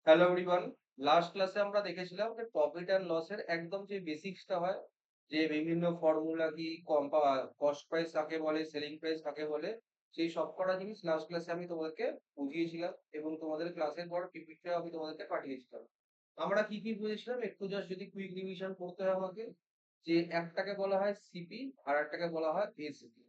Hello everyone. Last ক্লাসে আমরা দেখেছিলাম যে প্রফিট অ্যান্ড লসের একদম যে বেসিক্সটা হয়, যে বিভিন্ন ফর্মুলা কি কস্ট প্রাইস কাকে বলে, সেলিং প্রাইস কাকে বলে, সেই সবকটা জিনিস লাস্ট ক্লাসে আমি তোমাদেরকে বুঝিয়েছিলাম এবং তোমাদের ক্লাসের পর পিপিটিও আমি তোমাদেরকে পাঠিয়েছিলাম। আমরা কি কি বুঝেছিলাম একটু জাস্ট যদি কুইক রিভিশন করতে হয় আমাকে, যে একটাকে বলা হয় সিপি আর একটাকে বলা হয় এসিপি।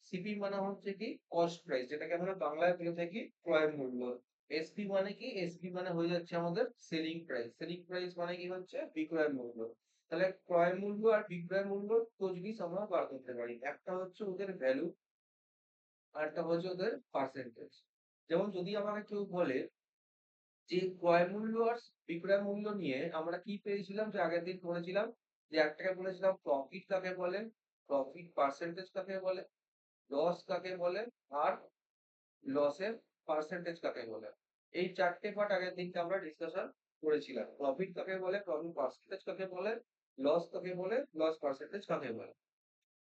সিপি মানে হচ্ছে কি কস্ট প্রাইস, যেটাকে আমরা বাংলায় বলে থাকি ক্রয় মূল্য। এসপি মানে কি? এসপি মানে হয়ে যাচ্ছে আমাদের সেলিং প্রাইস। সেলিং প্রাইস মানে কি হচ্ছে বিক্রয় মূল্য। তাহলে ক্রয় মূল্য আর বিক্রয় মূল্য তো জিনিস আমরা বার করতে পারি। একটা হচ্ছে ওদের ভ্যালু আর একটা হচ্ছে ওদের পার্সেন্টেজ। যেমন যদি আমাকে কেউ বলে যে ক্রয় মূল্য আর বিক্রয় মূল্য নিয়ে আমরা কি পেয়েছিলাম, যে আগের দিন পড়েছিলাম, যে একটাকে বলেছিলাম প্রফিট কাকে বলে, প্রফিট পার্সেন্টেজ কাকে বলে, লস কাকে বলে, আর লসের পার্সেন্টেজ কাকে বলে। এই ৪ টে পার্ট আগের দিনকে আমরা ডিসকাশন করেছিলাম। প্রফিট কাকে বলে, প্রফিট পার্সেন্টেজ কাকে বলে, লস কাকে বলে, লস পার্সেন্টেজ কাকে বলে।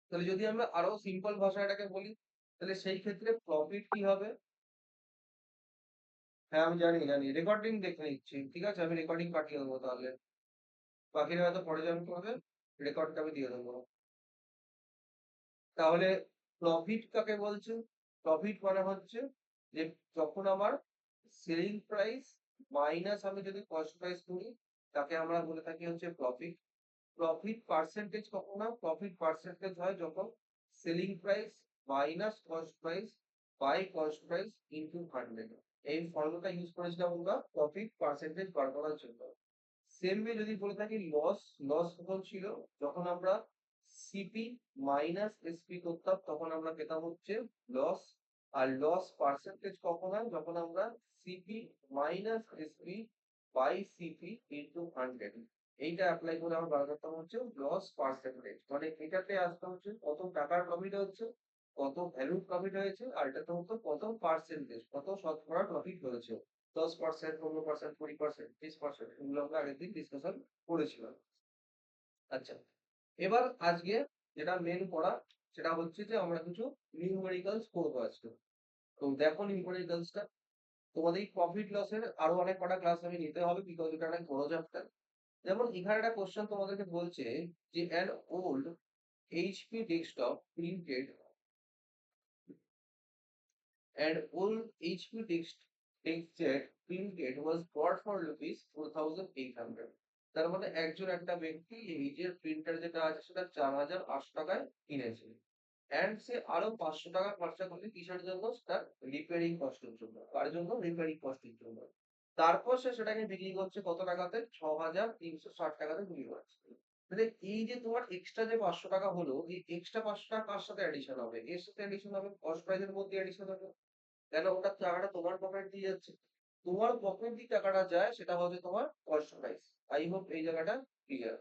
তাহলে যদি আমরা আরো সিম্পল ভাষায় এটাকে বলি, তাহলে সেই ক্ষেত্রে প্রফিট কি হবে? হ্যাঁ, আমি জানি। রেকর্ডিং দেখে নিচ্ছি। ঠিক আছে? আমি রেকর্ডিং পাঠিয়ে দেবো তাহলে। বাকিরা হয়তো পরে জয়েন করবে। রেকর্ডটা আমি দিয়ে দেবো। তাহলে প্রফিট কাকে বলছে? প্রফিট মানে হচ্ছে যে যখন আমার সেলিং প্রাইস মাইনাস আমি যদি কস্ট প্রাইস করি, তাকে আমরা বলে থাকি হচ্ছে প্রফিট। প্রফিট পার্সেন্টেজ কখন হয়? প্রফিট পার্সেন্টেজ হয় যখন selling price minus cost price by cost price into 100। এই ফর্মুলাটা ইউজ করেছিলাম আমরা প্রফিট পার্সেন্টেজ বার করার জন্য। সেম ওয়ে যদি বলে থাকি লস, লস কখন ছিল? যখন আমরা সিপি মাইনাস এসপি করতাম তখন আমরা পেতাম হচ্ছে লস। আর লস পার্সেন্টেজ কখন হয়? যখন আমরা CP minus SP by CP into 100। এইটা অ্যাপ্লাই করে আমরা বার করতাম হচ্ছে লস পার্সেন্টেজ। মানে এটাতে আসতে হচ্ছে কত টাকার প্রফিট হচ্ছে, কত ভ্যালুর প্রফিট হয়েছে, আর এটাতে হতো কত পার্সেন্টেজ, কত শতকরা প্রফিট হয়েছে। 10%, 15%, 20%, 30%, এগুলো আমরা আগের দিন ডিসকাশন করেছিলাম। আচ্ছা, এবার আজকে যেটা মেন পড়া, সেটা হচ্ছে যে আমরা কিছু নিউমেরিক্যালস করবো আজকে। তো দেখো নিউমেরিক্যালসটা। তোমাদের এই প্রফিট লসের আরো অনেক কটা ক্লাস আমি নিতে হবে, বিকজ এটা অনেক বড় চ্যাপ্টার। যেমন এখানে একটা কোশ্চেন তোমাদেরকে বলছে যে an old HP desktop printed and old HP textjet printed was bought for rupees 4,800। তার মানে একজন একটা ব্যক্তি এই নিজের প্রিন্টার যেটা আছে সেটা 4,800 টাকায় কিনেছে। অ্যান্ড সে আরো 500 টাকা খরচা করলে কিসের জন্য? তার রিপেয়ারিং কস্টের জন্য। কার জন্য? রিপেয়ারিং কস্টের জন্য। তারপর সে সেটাকে বিক্রি করছে কত টাকাতে? 6,360 টাকাতে বিক্রি করছে। মানে এই যে তোমার এক্সট্রা যে 500 টাকা হলো, এই এক্সট্রা 500 টাকা কার সাথে অ্যাডিশন হবে? এর সাথে অ্যাডিশন হবে কস্ট প্রাইস এর মধ্যে অ্যাডিশন হবে। কেন? ওটার টাকাটা তোমার পকেট দিয়ে যাচ্ছে। তোমার পকেট দিয়ে টাকাটা যায় সেটা হচ্ছে তোমার কস্ট প্রাইস। আই হোপ এই জায়গাটা ক্লিয়ার।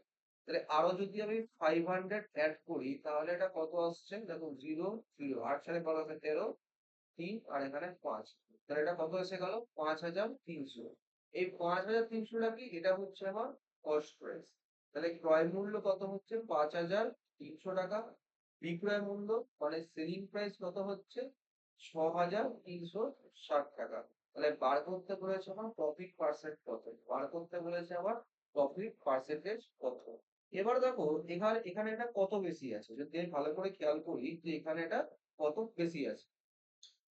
তাহলে আরো যদি আমি 500 অ্যাড করি তাহলে এটা কত আসছে? দেখো 0 0 8 সালে কত আছে? 13, 3 আর এখানে 5। তাহলে এটা কত এসে গেল? 5,300। এই 5,300 টা কি? এটা হচ্ছে আমার কস্ট প্রাইস। তাহলে ক্রয় মূল্য কত হচ্ছে? 5,300 টাকা। বিক্রয় মূল্য মানে সেলিং প্রাইস কত হচ্ছে? 6,360 টাকা। তাহলে বার করতে বলেছে আমার প্রফিট পার্সেন্ট কত, বার করতে বলেছে আমার প্রফিট পার্সেন্টেজ কত। এবার দেখো এখানে এখানে এটা কত বেশি আছে, যদি আমি ভালো করে খেয়াল করি যে এখানে এটা কত বেশি আছে।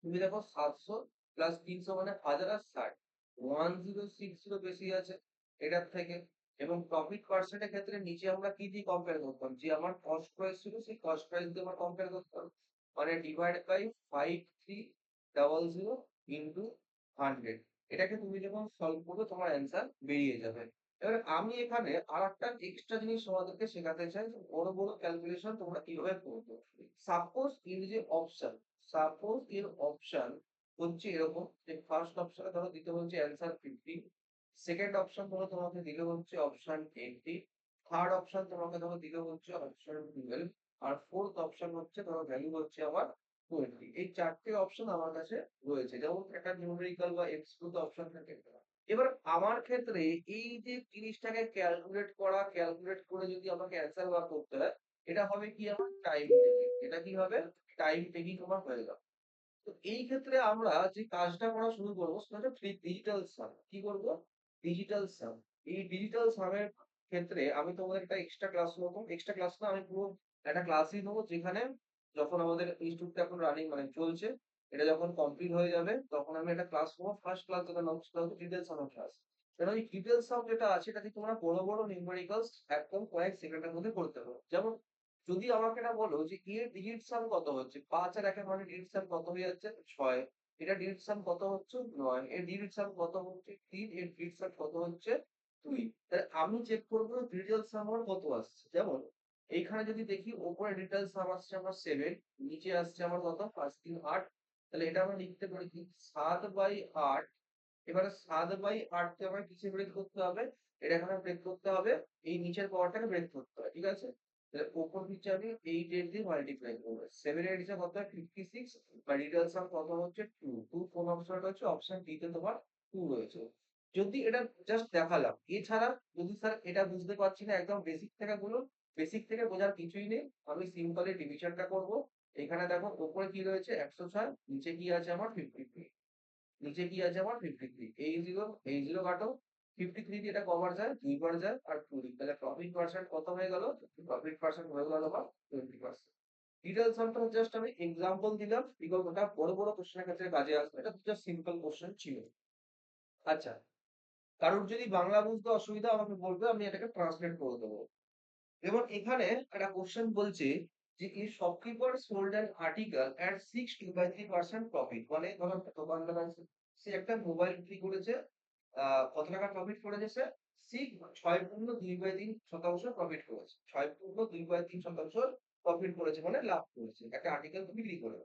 তুমি দেখো 700 প্লাস 300 মানে 1060, 1060 বেশি আছে এটার থেকে। এবং প্রফিট পার্সেন্টের ক্ষেত্রে নিচে আমরা কি দিয়ে কম্পেয়ার করতাম? যে আমার কস্ট প্রাইস ছিল সেই কস্ট প্রাইস দিয়ে আমরা কম্পেয়ার করতাম। মানে ডিভাইড বাই 5300 ইন্টু 100। এটাকে তুমি যখন সলভ করবে তোমার অ্যান্সার বেরিয়ে যাবে। এবার আমি এখানে আর একটা এক্সট্রা জিনিস তোমাদেরকে শেখাতে চাই, যে বড় বড় ক্যালকুলেশন তোমরা কিভাবে করবে। সাপোজ ইন যে অপশন, সাপোজ এর অপশন হচ্ছে এরকম, যে ফার্স্ট অপশনে ধরো দিতে হচ্ছে অ্যান্সার 50, সেকেন্ড অপশন ধরো তোমাকে দিলে হচ্ছে অপশন 20, থার্ড অপশন তোমাকে ধরো দিলে হচ্ছে অপশন 12, আর ফোর্থ অপশন হচ্ছে ধরো ভ্যালু হচ্ছে আমার 20। এই চারটে অপশন আমার কাছে রয়েছে, যেমন একটা নিউমেরিক্যাল বা এক্সক্লুড অপশন থাকে। এবার আমার ক্ষেত্রে এই যে জিনিসটাকে ক্যালকুলেট করা, ক্যালকুলেট করে যদি আমাকে অ্যান্সার বার করতে হয়, এটা হবে কি আমার টাইম টেকিং। এটা কি হবে? টাইম টেকিং আমার হয়ে গেল। তো এই ক্ষেত্রে আমরা যে কাজটা করা শুরু করবো সেটা হচ্ছে ডিজিটাল সাম। কি করবো? ডিজিটাল সাম। এই ডিজিটাল সামের ক্ষেত্রে আমি তোমাদের একটা এক্সট্রা ক্লাস নেবো। এক্সট্রা ক্লাস না, আমি পুরো একটা ক্লাসই নেবো, যেখানে যখন আমাদের ইনস্টিটিউটটা এখন রানিং মানে চলছে, এটা যখন কমপ্লিট হয়ে যাবে তখন আমি একটা ক্লাস নেবো। ফার্স্ট ক্লাস যেটা নেবো সেটা হচ্ছে ডিটেল সামের ক্লাস। কারণ এই ডিটেল সাম যেটা আছে এটাতে তোমরা বড় বড় নিউমেরিক্যালস একদম কয়েক সেকেন্ডের মধ্যে করতে পারো। যেমন যদি আমাকে এটা বলো যে এর ডিজিট সাম কত হচ্ছে, ৫ আর ১ এর মানে ডিজিট সাম কত হয়ে যাচ্ছে ৬, এটা ডিজিট সাম কত হচ্ছে ৯, এর ডিজিট সাম কত হচ্ছে ৩, এর ডিজিট সাম কত হচ্ছে ২। তাহলে আমি চেক করবো ডিজিটাল সাম আমার কত আসছে। যেমন এইখানে যদি দেখি ওপরে ডিজিটাল সাম আসছে আমার 7, নিচে আসছে আমার কত ৫ ৩ ৮। তাহলে এটা আমরা লিখতে পারি কি ৭/৮। এবারে ৭/৮ কে আমার কিসে ব্রেক করতে হবে, এটা এখানে ব্রেক করতে হবে, এই নিচের পাওয়ারটাকে ব্রেক করতে হবে, ঠিক আছে। তাহলে উপর নিচে আমি 8 দিয়ে মাল্টিপ্লাই করবো। 7 এর নিচে কত হয় 56, বা ডিটেল সাম কত হচ্ছে 2। কোন অপশন রয়েছে, অপশন ডি তে তোমার 2 রয়েছে। যদি এটা জাস্ট দেখালাম, এছাড়া যদি স্যার এটা বুঝতে পারছি না, একদম বেসিক থেকে বলুন, বেসিক থেকে বোঝার কিছুই নেই, আমি সিম্পলি ডিভিশনটা করব। এখানে দেখো উপরে কি রয়েছে 106, নিচে কি আছে আমার 53, নিচে কি আছে আমার 53। এই জিরো কাটো, 53 দিয়ে এটা কবার যায়, 2 বার যায় আর 2 দিক, তাহলে প্রফিট পার্সেন্ট কত হয়ে গেল, প্রফিট পার্সেন্ট হয়ে গেল আমার 20%। ডিটেল সামটা জাস্ট আমি এক্সাম্পল দিলাম, বিকজ ওটা বড় বড় কোশ্চেনের ক্ষেত্রে কাজে আসবে, এটা জাস্ট সিম্পল কোশ্চেন ছিল। আচ্ছা, কারোর যদি বাংলা বুঝতে অসুবিধা আমাকে বলবে, আমি এটাকে ট্রান্সলেট করে দেবো। এবং এখানে একটা কোশ্চেন বলছে যে এই shopkeeper sold an article at 6/3% profit. মানে ধরো একটা দোকানদার আছে, সে একটা মোবাইল বিক্রি করেছে, কত টাকা প্রফিট করেছে সে, 6.2/3% প্রফিট করেছে, 6.2/3% প্রফিট করেছে মানে লাভ করেছে একটা আর্টিকেল বিক্রি করে।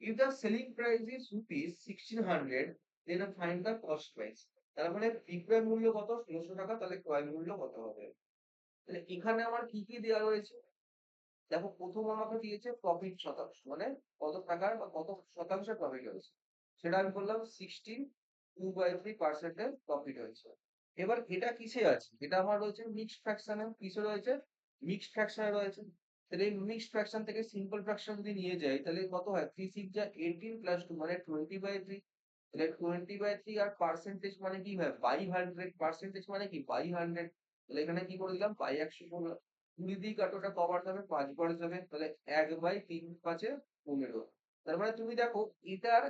If the selling price is rupees 1600, then find the cost price. তার মানে বিক্রয় মূল্য কত 1600 টাকা, তাহলে ক্রয় মূল্য কত হবে। তাহলে এখানে আমার কি কি দেওয়া রয়েছে, দেখো প্রথম আমাকে দিয়েছে প্রফিট শতাংশ, মানে কত টাকার বা কত শতাংশের প্রফিট হয়েছে, সেটা আমি বললাম 16.2/3% এর প্রফিট হয়েছে। এবার এটা কিসে আছে, এটা আমার রয়েছে মিক্সড ফ্র্যাকশনে। কিসে রয়েছে, মিক্সড ফ্র্যাকশনে রয়েছে। তাহলে এই মিক্সড ফ্র্যাকশন থেকে সিম্পল ফ্র্যাকশন যদি নিয়ে যাই, তাহলে কত হয় 3 6 যা 18 প্লাস 2 মানে 20/3। তাহলে 20/3 আর পার্সেন্টেজ মানে কি হয় বাই 100, পার্সেন্টেজ মানে কি বাই 100। তাহলে এখানে কি করে দিলাম বাই 100 করলাম। ২ দিয়ে কাটো, ওটা কবার যাবে ৫ বার যাবে, তাহলে ১/৩ ৫ 15। তার মানে তুমি দেখো এটার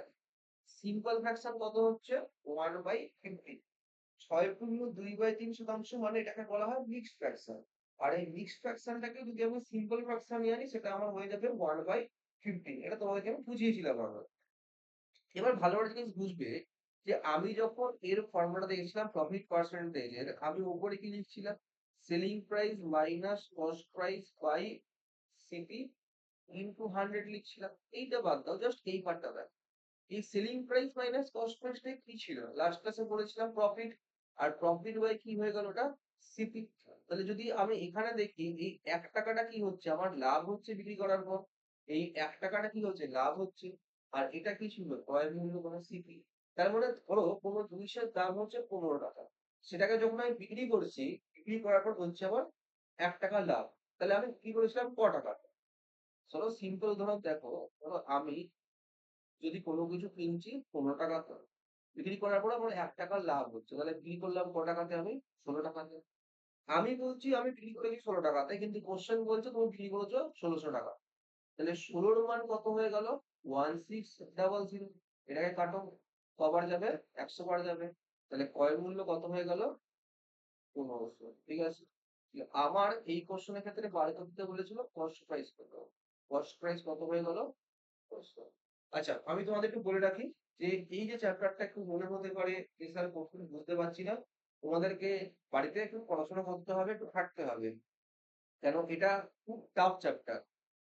সিম্পল ফ্র্যাকশন কত হচ্ছে 1/50। 6.2/3% মানে এটাকে বলা হয় মিক্সড ফ্র্যাকশন। আর এই মিক্সড ফ্র্যাকশনটাকে যদি আমি সিম্পল ফ্র্যাকশন নিয়ে আনি, সেটা আমার হয়ে যাবে 1/15। এটা তোমাদেরকে আমি বুঝিয়েছিলাম আগে। এবার ভালো একটা জিনিস বুঝবে যে আমি যখন এর ফর্মুলা দেখেছিলাম প্রফিট পার্সেন্টেজের, আমি উপরে কি লিখছিলাম, selling price minus cost price by CP into 100 লিখছিলাম। এইটা বাদ দাও, জাস্ট এই পার্টটা দেখ। এই সেলিং প্রাইস মাইনাস কস্ট প্রাইসটা কি ছিল, লাস্ট ক্লাসে বলেছিলাম প্রফিট, আর প্রফিট বাই কি হয়ে গেল ওটা সিপি। তাহলে যদি আমি এখানে দেখি এই ১ টাকাটা কি হচ্ছে আমার লাভ হচ্ছে বিক্রি করার পর, এই ১ টাকাটা কি হচ্ছে লাভ হচ্ছে, আর এটা কি ছিল ক্রয় মূল্য মানে সিপি। তার মানে ধরো কোনো জিনিসের দাম হচ্ছে ১৫ টাকা, সেটাকে যখন আমি বিক্রি করছি, বিক্রি করার পর হচ্ছে আমার ১ টাকা লাভ। তাহলে আমি বিক্রি করেছিলাম ক টাকা। চলো সিম্পল ধরো, দেখো ধরো আমি যদি কোনো কিছু কিনছি ১৫ টাকাতে, বিক্রি করার পর আমার ১ টাকা লাভ হচ্ছে, তাহলে বিক্রি করলাম ক টাকাতে আমি ১৬ টাকাতে। আমি বলছি আমি বিক্রি করেছি ১৬ টাকাতে, কিন্তু কোশ্চেন বলছে তুমি বিক্রি করেছো ১৬০০ টাকা। তাহলে ১৬ র মান কত হয়ে গেল 1600। এটাকে কাটো, কবার যাবে ১০০ বার যাবে, তাহলে ক্রয় মূল্য কত হয়ে গেল ১৫০০। ঠিক আছে, আমার এই কোশ্চেনের ক্ষেত্রে বার করতে বলেছিল কস্ট প্রাইস কত, কস্ট প্রাইস কত হয়ে গেল ৫০০। আচ্ছা, আমি তোমাদের একটু বলে রাখি যে এই যে চ্যাপ্টারটা একটু মনে হতে পারে যে স্যার কখন বুঝতে পারছি না, তোমাদেরকে বাড়িতে একটু পড়াশোনা করতে হবে, একটু খাটতে হবে, কেন এটা খুব টাফ চ্যাপ্টার।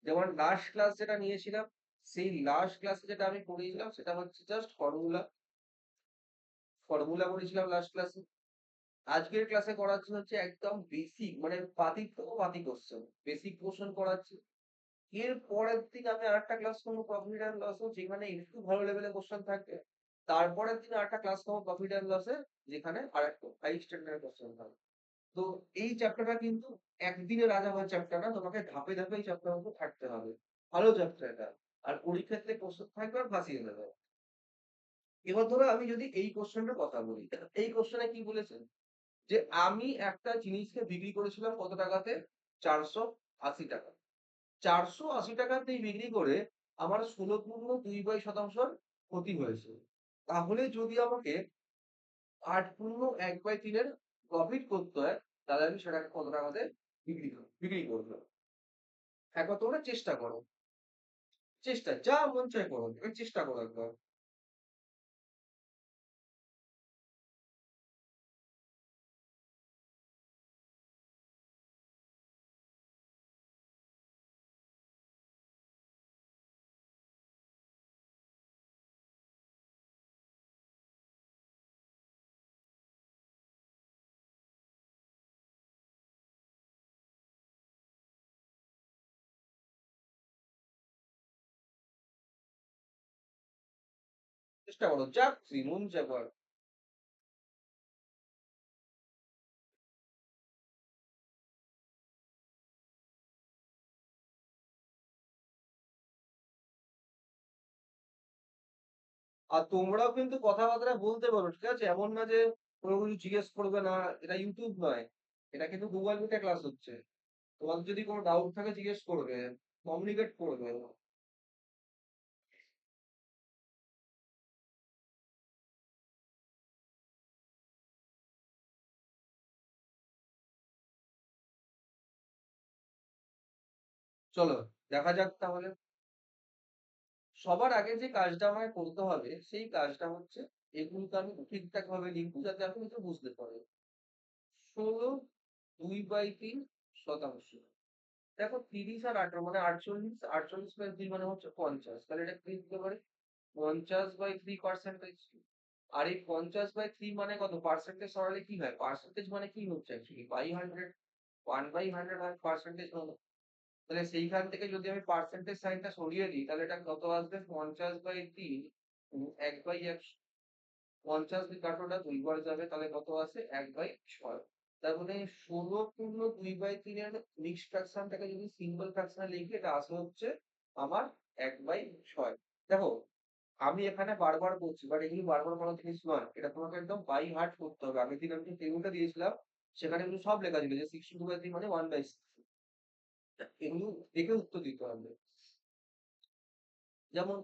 যেমন লাস্ট ক্লাস যেটা নিয়েছিলাম, সেই লাস্ট ক্লাসে যেটা আমি পড়িয়েছিলাম সেটা হচ্ছে জাস্ট ফর্মুলা, ফর্মুলা পড়েছিলাম লাস্ট ক্লাসে। আজকের ক্লাসে করাচ্ছি হচ্ছে একদম বেসিক, মানে পাতিক থেকে পাতি কোশ্চেন, বেসিক কোশ্চেন করাচ্ছি। এর পরের দিন আমি আরেকটা ক্লাস করবো প্রফিট অ্যান্ড লস, যেখানে একটু ভালো লেভেলের কোশ্চেন থাকবে। তারপরের দিন আরেকটা ক্লাস করবো প্রফিট অ্যান্ড লসে, যেখানে আরেকটু হাই স্ট্যান্ডার্ডের কোশ্চেন থাকবে। তো এই চ্যাপ্টারটা কিন্তু একদিনে রাজা হওয়ার চ্যাপ্টার না, তোমাকে ধাপে ধাপে এই চ্যাপ্টার মধ্যে থাকতে হবে। ভালো চ্যাপ্টার এটা, আর পরীক্ষাতে কোশ্চেন থাকবে আর ফাঁসিয়ে দেবে। এবার ধরো আমি যদি এই কোশ্চেনটার কথা বলি, এই কোশ্চেনে কি বলেছে যে আমি একটা জিনিসকে বিক্রি করেছিলাম কত টাকাতে? 480 টাকা। 480 টাকাতেই বিক্রি করে আমার 16.2% ক্ষতি হয়েছে। তাহলে যদি আমাকে 8.1/3 এর প্রফিট করতে হয়, তাহলে আমি সেটাকে কত টাকাতে বিক্রি করবো? একবার তোমরা চেষ্টা করো। চেষ্টা যা মন চায় করো। এবার চেষ্টা করো একবার। চেষ্টা করো। যা খুশি মন চায় করো। আর তোমরাও কিন্তু কথাবার্তা বলতে পারো, ঠিক আছে? এমন না যে কোনো কিছু জিজ্ঞেস করবে না। এটা ইউটিউব নয়, এটা কিন্তু গুগল মিটে ক্লাস হচ্ছে। তোমাদের যদি কোনো ডাউট থাকে জিজ্ঞেস করবে, কমিউনিকেট করবে। চলো দেখা যাক তাহলে। সবার আগে যে কাজটা আমায় করতে হবে সেই কাজটা হচ্ছে, এগুলোকে আমি ঠিকঠাক ভাবে লিখবো যাতে আপনি একটু বুঝতে পারেন। 16/2/3 শতাংশ। দেখো 30 আর 18 মানে 48, 48/3 মানে হচ্ছে 50। তাহলে এটা কি লিখতে পারে? 50/3 আর এই 50/3 মানে কত? পার্সেন্টেজ সরালে কি হয়? পার্সেন্টেজ মানে কি হচ্ছে অ্যাকচুয়ালি? বাই 100। 1/100 হয় পার্সেন্টেজ মানে। তাহলে সেইখান থেকে যদি আমি পার্সেন্টেজ সাইনটা সরিয়ে দিই, তাহলে এটা কত আসবে? 50/3 1/100। 50 দিয়ে কাটোটা 2 বার যাবে, তাহলে কত আসে? 1/6। তার মানে 16.2/3 এর মিক্সড ফ্র্যাকশনটাকে যদি সিম্পল ফ্র্যাকশনে লিখি, এটা আসে হচ্ছে আমার 1/6। দেখো আমি এখানে বারবার বলছি, বাট এগুলি বারবার বলা জিনিস নয়, এটা তোমাকে একদম বাই হার্ট করতে হবে। আগের দিন আমি যে টেবিলটা দিয়েছিলাম সেখানে কিন্তু সব লেখা ছিল যে 62/3 মানে 1/6। এগুলো দেখে উত্তর দিতে হবে। যেমন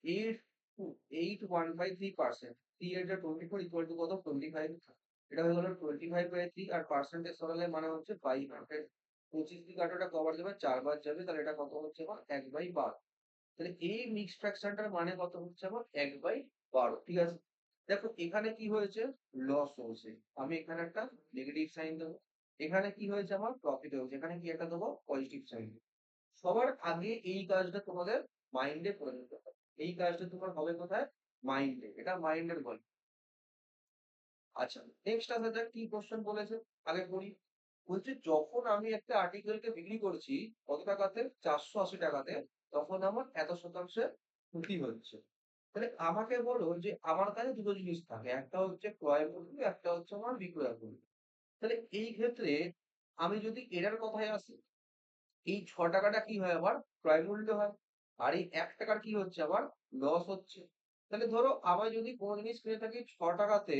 8 1/3%, 3/24 ইকুয়াল টু কত? 25। এটা হয়ে গেল 25/3। আর পার্সেন্টেজ সরালে মানে হচ্ছে বাই 100। 25 দিয়ে কাটোটা কবার যাবে? 4 বার যাবে, তাহলে এটা কত হচ্ছে আমার? 1/12। তাহলে এই মিক্স ফ্র্যাকশনটার মানে কত হচ্ছে আমার? 1/12। ঠিক আছে? দেখো এখানে কি হয়েছে? লস হয়েছে। আমি এখানে একটা নেগেটিভ সাইন দেবো। এখানে কি হয়েছে? আমার প্রফিট হয়েছে। এখানে কি একটা দেবো? Positive sign. সবার আগে এই কাজটা তোমাদের মাইন্ডে করে নিতে হবে। এই কাজটা তোমার হবে কোথায়? মাইন্ডে। এটা মাইন্ডের গল্প। আচ্ছা, নেক্সট আসা যাক কি কোশ্চেন বলেছে। আগে করি। বলছে যখন আমি একটা আর্টিকেলকে বিক্রি করছি কত টাকাতে? 480 টাকাতে, তখন আমার এত শতাংশে ক্ষতি হচ্ছে। তাহলে আমাকে বলো যে আমার কাছে দুটো জিনিস থাকে, একটা হচ্ছে ক্রয় মূল্য, একটা হচ্ছে আমার বিক্রয় মূল্য। তাহলে এই ক্ষেত্রে আমি যদি এটার কথায় আসি, এই 6 টাকাটা কি হয়? আমার ক্রয় মূল্য হয়। আর এই 1 টাকার কি হচ্ছে? আমার লস হচ্ছে। তাহলে ধরো আমার যদি কোনো জিনিস কিনে থাকি 6 টাকাতে,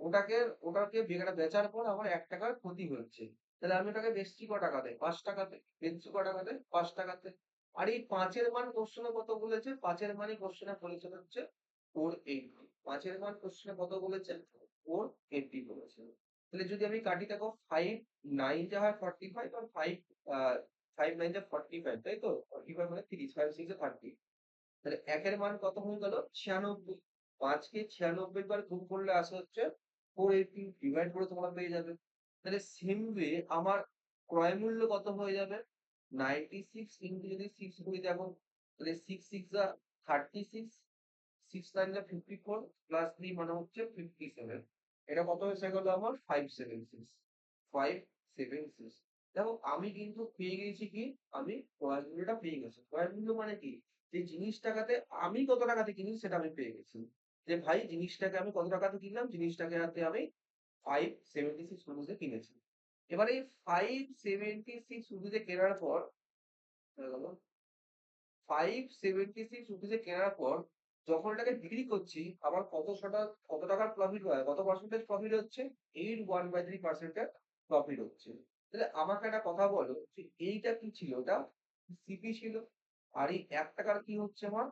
ওটাকে ওটাকে বেচার পর আমার 1 টাকার ক্ষতি হচ্ছে। তাহলে আমি ওটাকে বেচছি ক টাকাতে? 5 টাকাতে। বেচছি ক টাকাতে? 5 টাকাতে। আর এই পাঁচের মান কোশ্চেনে কত বলেছে? পাঁচের মানই কোশ্চেনে বলেছে হচ্ছে 480। পাঁচের মান কোশ্চেনে কত বলেছে? 480 বলেছে। তাহলে যদি আমি কাটি, দেখো 5 9 যা হয় 45, আর 5 9 যা 45, তাই তো? 45 মানে 30, 5 6 30। তাহলে একের মান কত হয়ে গেল? 96। 5 কে 96 বার গুণ করলে আসে হচ্ছে 480। ডিভাইড করে তোমরা পেয়ে যাবে। তাহলে সেম ওয়ে আমার ক্রয় মূল্য কত হয়ে যাবে? 96 ইন্টু যদি 6 করি, দেখো তাহলে 6 6 যা 36, 6 9 যা 54, প্লাস 3 মানে হচ্ছে 57। এটা কত এসে গেল আমার? 576। 576। দেখো আমি কিন্তু পেয়ে গেছি কি? আমি ক্রয় মূল্যটা পেয়ে গেছি। ক্রয় মূল্য মানে কি? যে জিনিসটাকাতে আমি কত টাকাতে কিনি সেটা আমি পেয়ে গেছি। যে ভাই জিনিসটাকে আমি কত টাকাতে কিনলাম? জিনিসটাকে হাতে আমি 576 রুপিসে কিনেছি। এবার এই 576 রুপিসে কেনার পর, হয়ে গেল 576 রুপিসে কেনার পর যখন এটাকে বিক্রি করছি আমার কত টাকার প্রফিট হয়, কত পার্সেন্টেজ প্রফিট হচ্ছে, 8 1/3% এর প্রফিট হচ্ছে। তাহলে আমাকে একটা কথা বলো যে এইটা কি ছিল, ওটা সিপি ছিল, আর এই 1 টাকার কি হচ্ছে আমার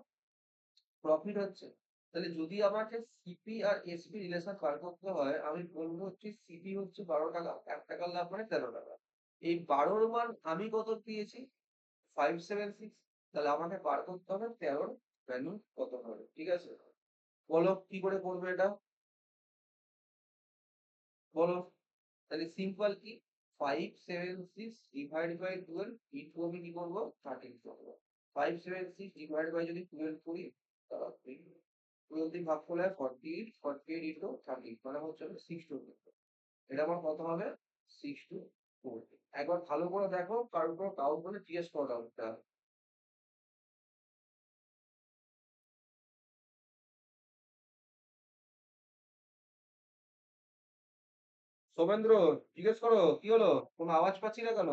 প্রফিট হচ্ছে। তাহলে যদি আমাকে সিপি আর এসপি রিলেশন বার করতে হয়, আমি বলবো হচ্ছে সিপি হচ্ছে 12 টাকা, 1 টাকার লাভ মানে 13 টাকা। এই 12-র মান আমি কত পেয়েছি, 576। তাহলে আমাকে বার করতে হবে 13-র ভ্যালু কত হবে। ঠিক আছে, বলো কি করে করবে এটা, বলো। তাহলে সিম্পল কি, 576 ডিভাইড বাই 12 ইন্টু আমি কি করবো 13 করবো। 576 ডিভাইড বাই যদি 12 করি, 12 দিয়ে ভাগ করলে 48, 48 ইন্টু 13 মানে হচ্ছে 624। এটা আমার কত হবে, 624। একবার ভালো করে দেখো, কারোর কোনো ডাউট হলে জিজ্ঞেস করো ডাউটটা। সৌমেন্দ্র, জিজ্ঞেস করো কি হলো, কোনো আওয়াজ পাচ্ছি না কেন?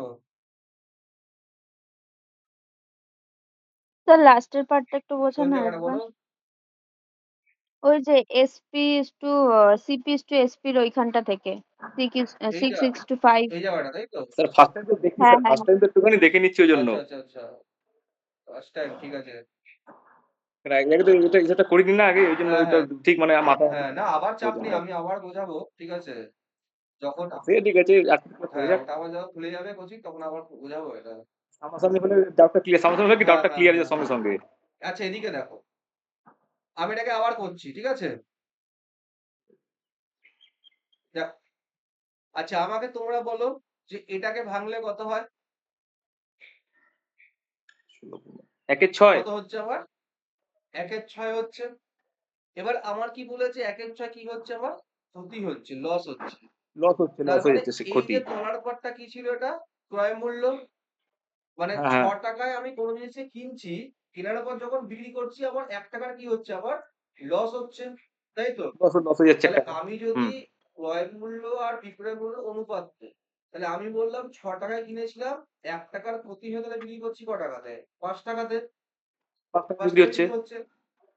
স্যার লাস্টের পার্টটা একটু কোন বোঝান জায়গাটা আরেকবার। বলো। ওই যে SP is to CP is to এসপির ওইখানটা থেকে সিক্স এইটা, সিক্স টু ফাইভ। এই জায়গাটা তাই তো? স্যার ফার্স্ট টাইম তো দেখি, হ্যাঁ স্যার হ্যাঁ ফার্স্ট টাইম তো একটুখানি দেখে নিচ্ছি ওই জন্য। আচ্ছা আচ্ছা আচ্ছা, ফার্স্ট টাইম, ঠিক আছে। স্যার আগে তো এটা করিনি না আগে, ওই জন্য হ্যাঁ ওইটা হ্যাঁ ঠিক মানে মাথায় হ্যাঁ, না আবার চাপ বোঝা নেই, হয়। আমি আবার বোঝাবো, ঠিক আছে। যখন সে ঠিক আছে, আজকে হয়ে হ্যাঁ, যাক। ওটা আবার যখন খুলে যাবে কোচিং তখন আবার বোঝাবো এটা। সামনাসামনি হলে ডাউটটা ক্লিয়ার, সামনাসামনি হলে কি হ্যাঁ ডাউটটা হ্যাঁ ক্লিয়ার হয়ে হ্যাঁ যায় সঙ্গে হ্যাঁ। সঙ্গে। আচ্ছা এদিকে দেখো, আমি এটাকে আবার করছি, ঠিক আছে। দেখ- আচ্ছা আমাকে তোমরা বলো যে এটাকে ভাঙলে কত হয়, একের 6। কত হচ্ছে আমার, 1/6 হচ্ছে। এবার আমার কি বলেছে, 1/6 কি হচ্ছে আমার, ক্ষতি হচ্ছে, লস হচ্ছে। লস হচ্ছে, তার লস হয়ে মানে যাচ্ছে, সে এই ক্ষতি। যে তলার পাটটা কি ছিল, এটা ক্রয় মূল্য, মানে হ্যাঁ ছ হ্যাঁ, টাকায় আমি কোনো জিনিসে কিনছি, কেনার পর যখন বিক্রি করছি আমার 1 টাকার কি হচ্ছে, আবার লস হচ্ছে, তাই তো? লস লস হয়ে যাচ্ছে তাহলে 1 টাকা। আমি যদি হুম। ক্রয় মূল্য আর বিক্রয় মূল্য অনুপাত দিই, তাহলে আমি বললাম 6 টাকায় কিনেছিলাম, 1 টাকার প্রতি হয়ে তাহলে বিক্রি করছি ক টাকাতে, 5 টাকাতে, 5 টাকা পাঁচ বিক্রি টাকায় হচ্ছে। বিক্রি হচ্ছে।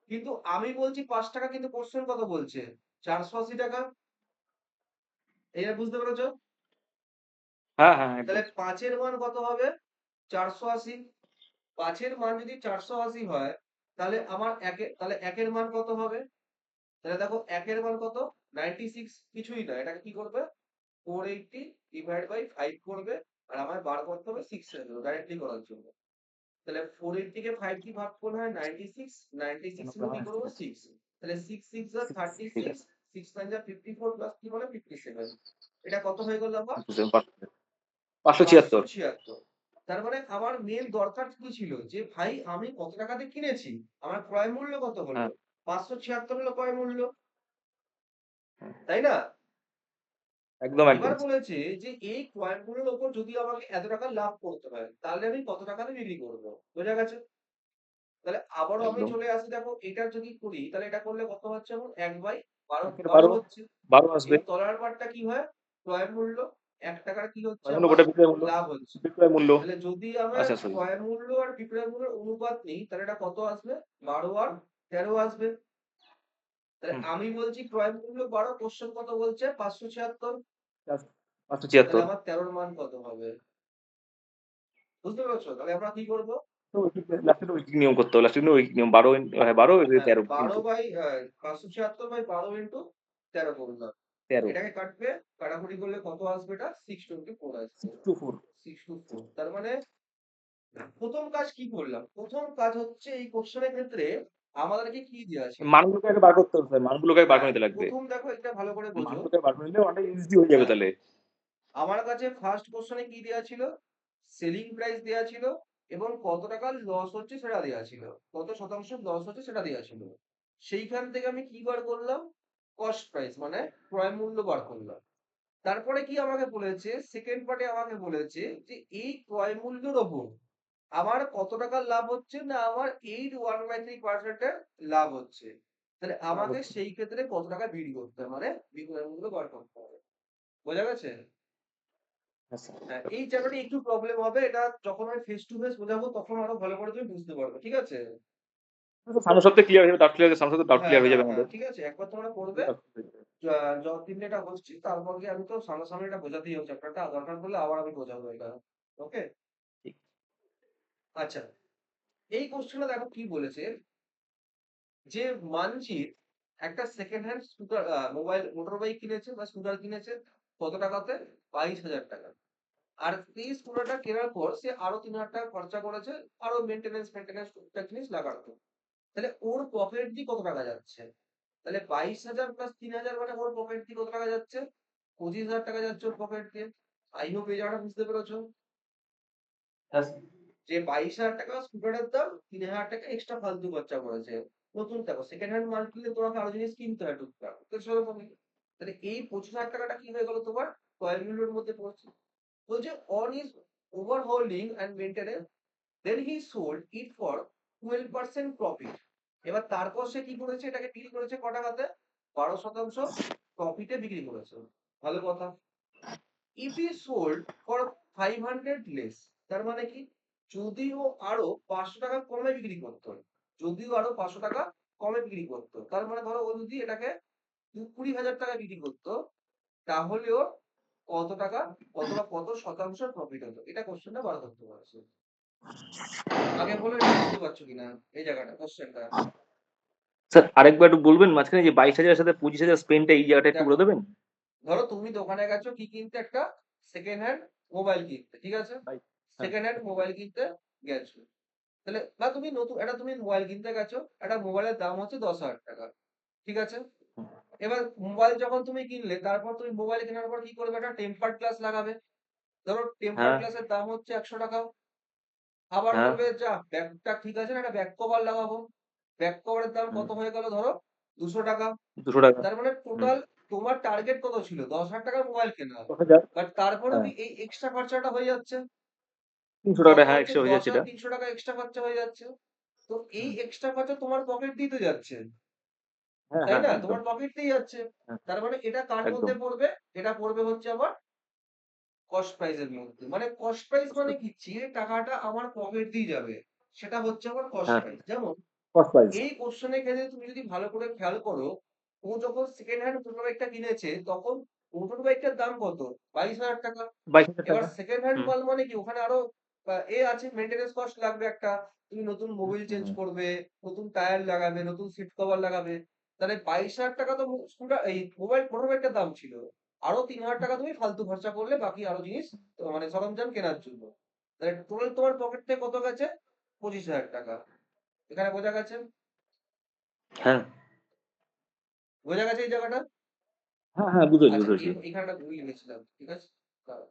কিন্তু আমি বলছি 5 টাকা, কিন্তু কোশ্চেন কত বলছে, 480 টাকা। এইটা বুঝতে পেরেছো? হ্যাঁ হ্যাঁ, তাহলে একদম। 5-এর মান কত হবে, 480। 5-এর মান যদি 480 হয়, তাহলে আমার তাহলে 1-এর মান কত হবে, তাহলে দেখো 1-এর মান কত, 96। কিছুই না, এটাকে কি করবে, 480 ডিভাইড বাই 5 করবে, আর আমার বার করতে হবে 6 ডাইরেক্টলি করার জন্য। তাহলে 480 কে 5 দিয়ে ভাগ করলে হয় 96, 96 ইন্টু কি করবো 6। তাহলে 6 6 যা 36, 6 9 যা 54 প্লাস কি বলে 57। এটা কত হয়ে গেল আমার, 576। 576। তার মানে আমার মেন দরকার কি ছিল, যে ভাই আমি কত টাকাতে কিনেছি, আমার ক্রয় মূল্য কত হলো, হ্যাঁ 576 হলো ক্রয় মূল্য, তাই না? একদম এবার একদম। বলেছে যে এই ক্রয় মূল্যের উপর যদি আমাকে এত টাকা লাভ করতে হয়, তাহলে আমি কত টাকাতে বিক্রি করবো, বোঝা গেছে? তাহলে আবারও আমি একদম চলে আসি, দেখো এটা যদি করি তাহলে এটা করলে কত হচ্ছে, আমার 1/12, 12 12। হচ্ছে। 12 আসবে। এই তলার পার্টটা কি হয়, ক্রয় মূল্য, 1 টাকার কি হচ্ছে তার মানে আমার গোটা বিক্রয় মূল্য। লাভ হচ্ছে। বিক্রয় মূল্য। তাহলে যদি আমার আচ্ছা সরি। ক্রয় মূল্য আর বিক্রয় মূল্যের অনুপাত নিই, তাহলে এটা কত আসবে, 12 আর 13 আসবে। তাহলে হুম। আমি বলছি ক্রয় মূল্য 12, কোশ্চেন কত বলছে 576। তাহলে 576। আমার 13-র মান কত হবে, বুঝতে পেরেছো? তাহলে আমরা কি করবো, তো লাস্টে ঐকিক নিয়ম করতে হবে, লাস্টে ঐকিক নিয়ম 12, হ্যাঁ 12 হ্যাঁ 13 বারো ইন্টু বাই 576/12 ইন্টু 13 করলাম। 13। এটাকে কাটবে, কাটাকুটি করলে কত আসবে, এটা 624 আসবে। 624। 624, তার মানে প্রথম কাজ কি করলাম, প্রথম কাজ হচ্ছে এই কোশ্চেনের ক্ষেত্রে আমাদেরকে কি দেওয়া ছিল। মানগুলোকে আগে বার করতে হবে স্যার, মানগুলোকে আগে বার হ্যাঁ, করে নিতে লাগবে। প্রথম দেখো এটা ভালো করে বোঝো। মানগুলোকে বার করে নিলে অনেক ইজি হয়ে যাবে হ্যাঁ, তাহলে। আমার কাছে ফার্স্ট কোশ্চেনে কি দেওয়া ছিল, সেলিং প্রাইস দেওয়া ছিল, এবং কত টাকার লস হচ্ছে সেটা দেওয়া ছিল, কত শতাংশ লস হচ্ছে সেটা দেওয়া ছিল। সেইখান থেকে আমি কি বার করলাম, কস্ট প্রাইস মানে ক্রয় মূল্য বার করলাম। তারপরে কি আমাকে বলেছে, সেকেন্ড পার্টে আমাকে বলেছে যে এই ক্রয় মূল্যের ওপর আমার কত টাকার লাভ হচ্ছে, না আমার 8 1/3% এর লাভ হচ্ছে। তাহলে লাভ আমাকে হচ্ছে। সেই ক্ষেত্রে কত টাকা বিক্রি করতে হবে, মানে বিক্রয় মূল্য বার করতে হবে, বোঝা গেছে? হ্যাঁ স্যার। হ্যাঁ, এই জায়গাটা একটু প্রবলেম হবে, এটা যখন আমি ফেস টু ফেস বোঝাবো তখন আরো ভালো করে তুমি বুঝতে পারবে, ঠিক আছে। সামনের সপ্তাহে ক্লিয়ার হয়ে যাবে, ডাউট ক্লিয়ার সামনের সপ্তাহে ডাউট হ্যাঁ ক্লিয়ার হয়ে হ্যাঁ যাবে হ্যাঁ আমাদের। ঠিক আছে, একবার তোমরা করবে যতদিন এটা হচ্ছে, তারপর গিয়ে আমি তো সামনাসামনি এটা বোঝাতেই হবে চ্যাপ্টারটা, দরকার পড়লে আবার আমি বোঝাবো এটা। ওকে, ঠিক। আচ্ছা, এই কোশ্চেনটা দেখো কি বলেছে, যে মানজিৎ একটা second hand scooter mobile motor bike কিনেছে বা স্কুটার কিনেছে কত টাকাতে? 22,000 টাকা। আর এই স্কুটারটা কেনার পর সে আরো 3,000 টাকা খরচা করেছে, আরো মেনটেনেন্স টুকটাক জিনিস লাগাতো। তাহলে ওর পকেট দিয়ে কত টাকা যাচ্ছে? তাহলে 22,000 প্লাস 3,000 মানে ওর পকেট দিয়ে কত টাকা যাচ্ছে? 25,000 টাকা যাচ্ছে ওর পকেট দিয়ে। আই হোপ এই জায়গাটা বুঝতে পেরেছো, যে 22,000 টাকা স্কুটারের দাম, 3,000 টাকা এক্সট্রা ফালতু খরচা করেছে। নতুন দেখো সেকেন্ড হ্যান্ড মাল কিনলে তোমাকে আরো জিনিস কিনতে হয় টুকটাক, তো সেরকমই। তাহলে এই 25,000 টাকাটা কি হয়ে গেল তোমার টয়লেটের মধ্যে পড়ছে। বলছে on is overhauling and maintenance then he sold it for 12% profit. এবার তারপর সে কি করেছে, এটাকে বিক্রি করেছে ক টাকাতে? 12% প্রফিটে বিক্রি করেছে। ভালো কথা। If E sold for 500 less, তার মানে কি, যদিও আরো 500 টাকা কমে বিক্রি করতো, যদিও আরো 500 টাকা কমে বিক্রি করতো, তার মানে ধরো ও যদি এটাকে 20,000 টাকা বিক্রি করতো, তাহলেও কত টাকা, কত শতাংশ প্রফিট হতো? এটা কোশ্চেনটা বার করতে পারছে। আগে বলে এটা বুঝতে পারছো কিনা এই জায়গাটা কোশ্চেনটা? স্যার আরেকবার একটু বলবেন মাঝখানে যে 22,000 সাথে 25,000 স্পেনটা এই জায়গাটা একটু দেখো, বলে দেবেন? ধরো তুমি দোকানে গেছো কি কিনতে, একটা সেকেন্ড হ্যান্ড মোবাইল কিনতে, ঠিক আছে? হ্যাঁ সেকেন্ড হ্যান্ড মোবাইল কিনতে গেছো, তাহলে বা তুমি নতুন একটা তুমি মোবাইল কিনতে গেছো, একটা মোবাইলের দাম হচ্ছে 10,000 টাকা, ঠিক আছে? এবার মোবাইল যখন তুমি কিনলে, তারপর তুমি মোবাইল কেনার পর কি করবে, একটা টেম্পার্ড গ্লাস লাগাবে। ধরো টেম্পার্ড হ্যাঁ গ্লাসের দাম হচ্ছে 100 টাকা। আবার হ্যাঁ বলবে যা ব্যাগটা ঠিক আছে না, একটা ব্যাক কভার লাগাবো। ব্যাক কভারের দাম কত হয়ে গেল, ধরো 200 টাকা। 200 টাকা। তার মানে হুম, টোটাল তোমার টার্গেট কত ছিল? 10,000 টাকার মোবাইল কেনা। 10,000। বাট তারপরে হ্যাঁ এই এক্সট্রা খরচাটা হয়ে যাচ্ছে 300 টাকা, কত, হ্যাঁ হচ্ছে এক্সট্রা হয়ে যাচ্ছে এটা। 10,300 টাকা এক্সট্রা খরচা হয়ে যাচ্ছে। তো এই এক্সট্রা খরচা তোমার পকেট দিয়ে তো যাচ্ছে, হ্যাঁ তাই হ্যাঁ না? একদম। তোমার পকেট দিয়ে যাচ্ছে। হ্যাঁ তার মানে এটা কার একদম। মধ্যে পড়বে? এটা পড়বে হচ্ছে আমার কস্ট প্রাইস এর মধ্যে। মানে কস্ট প্রাইস মানে কি, যে টাকাটা আমার পকেট দিয়ে যাবে সেটা হচ্ছে আমার কস্ট হ্যাঁ প্রাইস। যেমন ফার্স্ট প্রাইস। এই কোশ্চেনের ক্ষেত্রে তুমি যদি ভালো করে খেয়াল করো, ও যখন সেকেন্ড হ্যান্ড মোটর বাইকটা কিনেছে, তখন মোটর বাইকটার দাম কত? 22,000 টাকা। 22,000 এবার টাকা। সেকেন্ড হ্যান্ড হুম মাল মানে কি, ওখানে আরো আছে, মেনটেনেন্স কস্ট লাগবে একটা, তুমি নতুন মোবিল চেঞ্জ হুম, করবে, নতুন টায়ার লাগাবে, নতুন সিট কভার লাগাবে। তাহলে 22,000 টাকা তো স্কুটার এই মোবাইল মোটর বাইকটার দাম ছিল। আরো 3,000 টাকা তুমি ফালতু খরচা করলে বাকি আরো জিনিস, মানে সরঞ্জাম কেনার জন্য। তাহলে টোটাল তোমার পকেট থেকে কত গেছে? 25,000 টাকা। এখানে বোঝা গেছে? হ্যাঁ বোঝা গেছে এই জায়গাটা? হ্যাঁ হ্যাঁ বুঝেছি আচ্ছা, বুঝেছি। এখানে একটা ভুল লিখেছিলাম, ঠিক আছে? দাঁড়াও,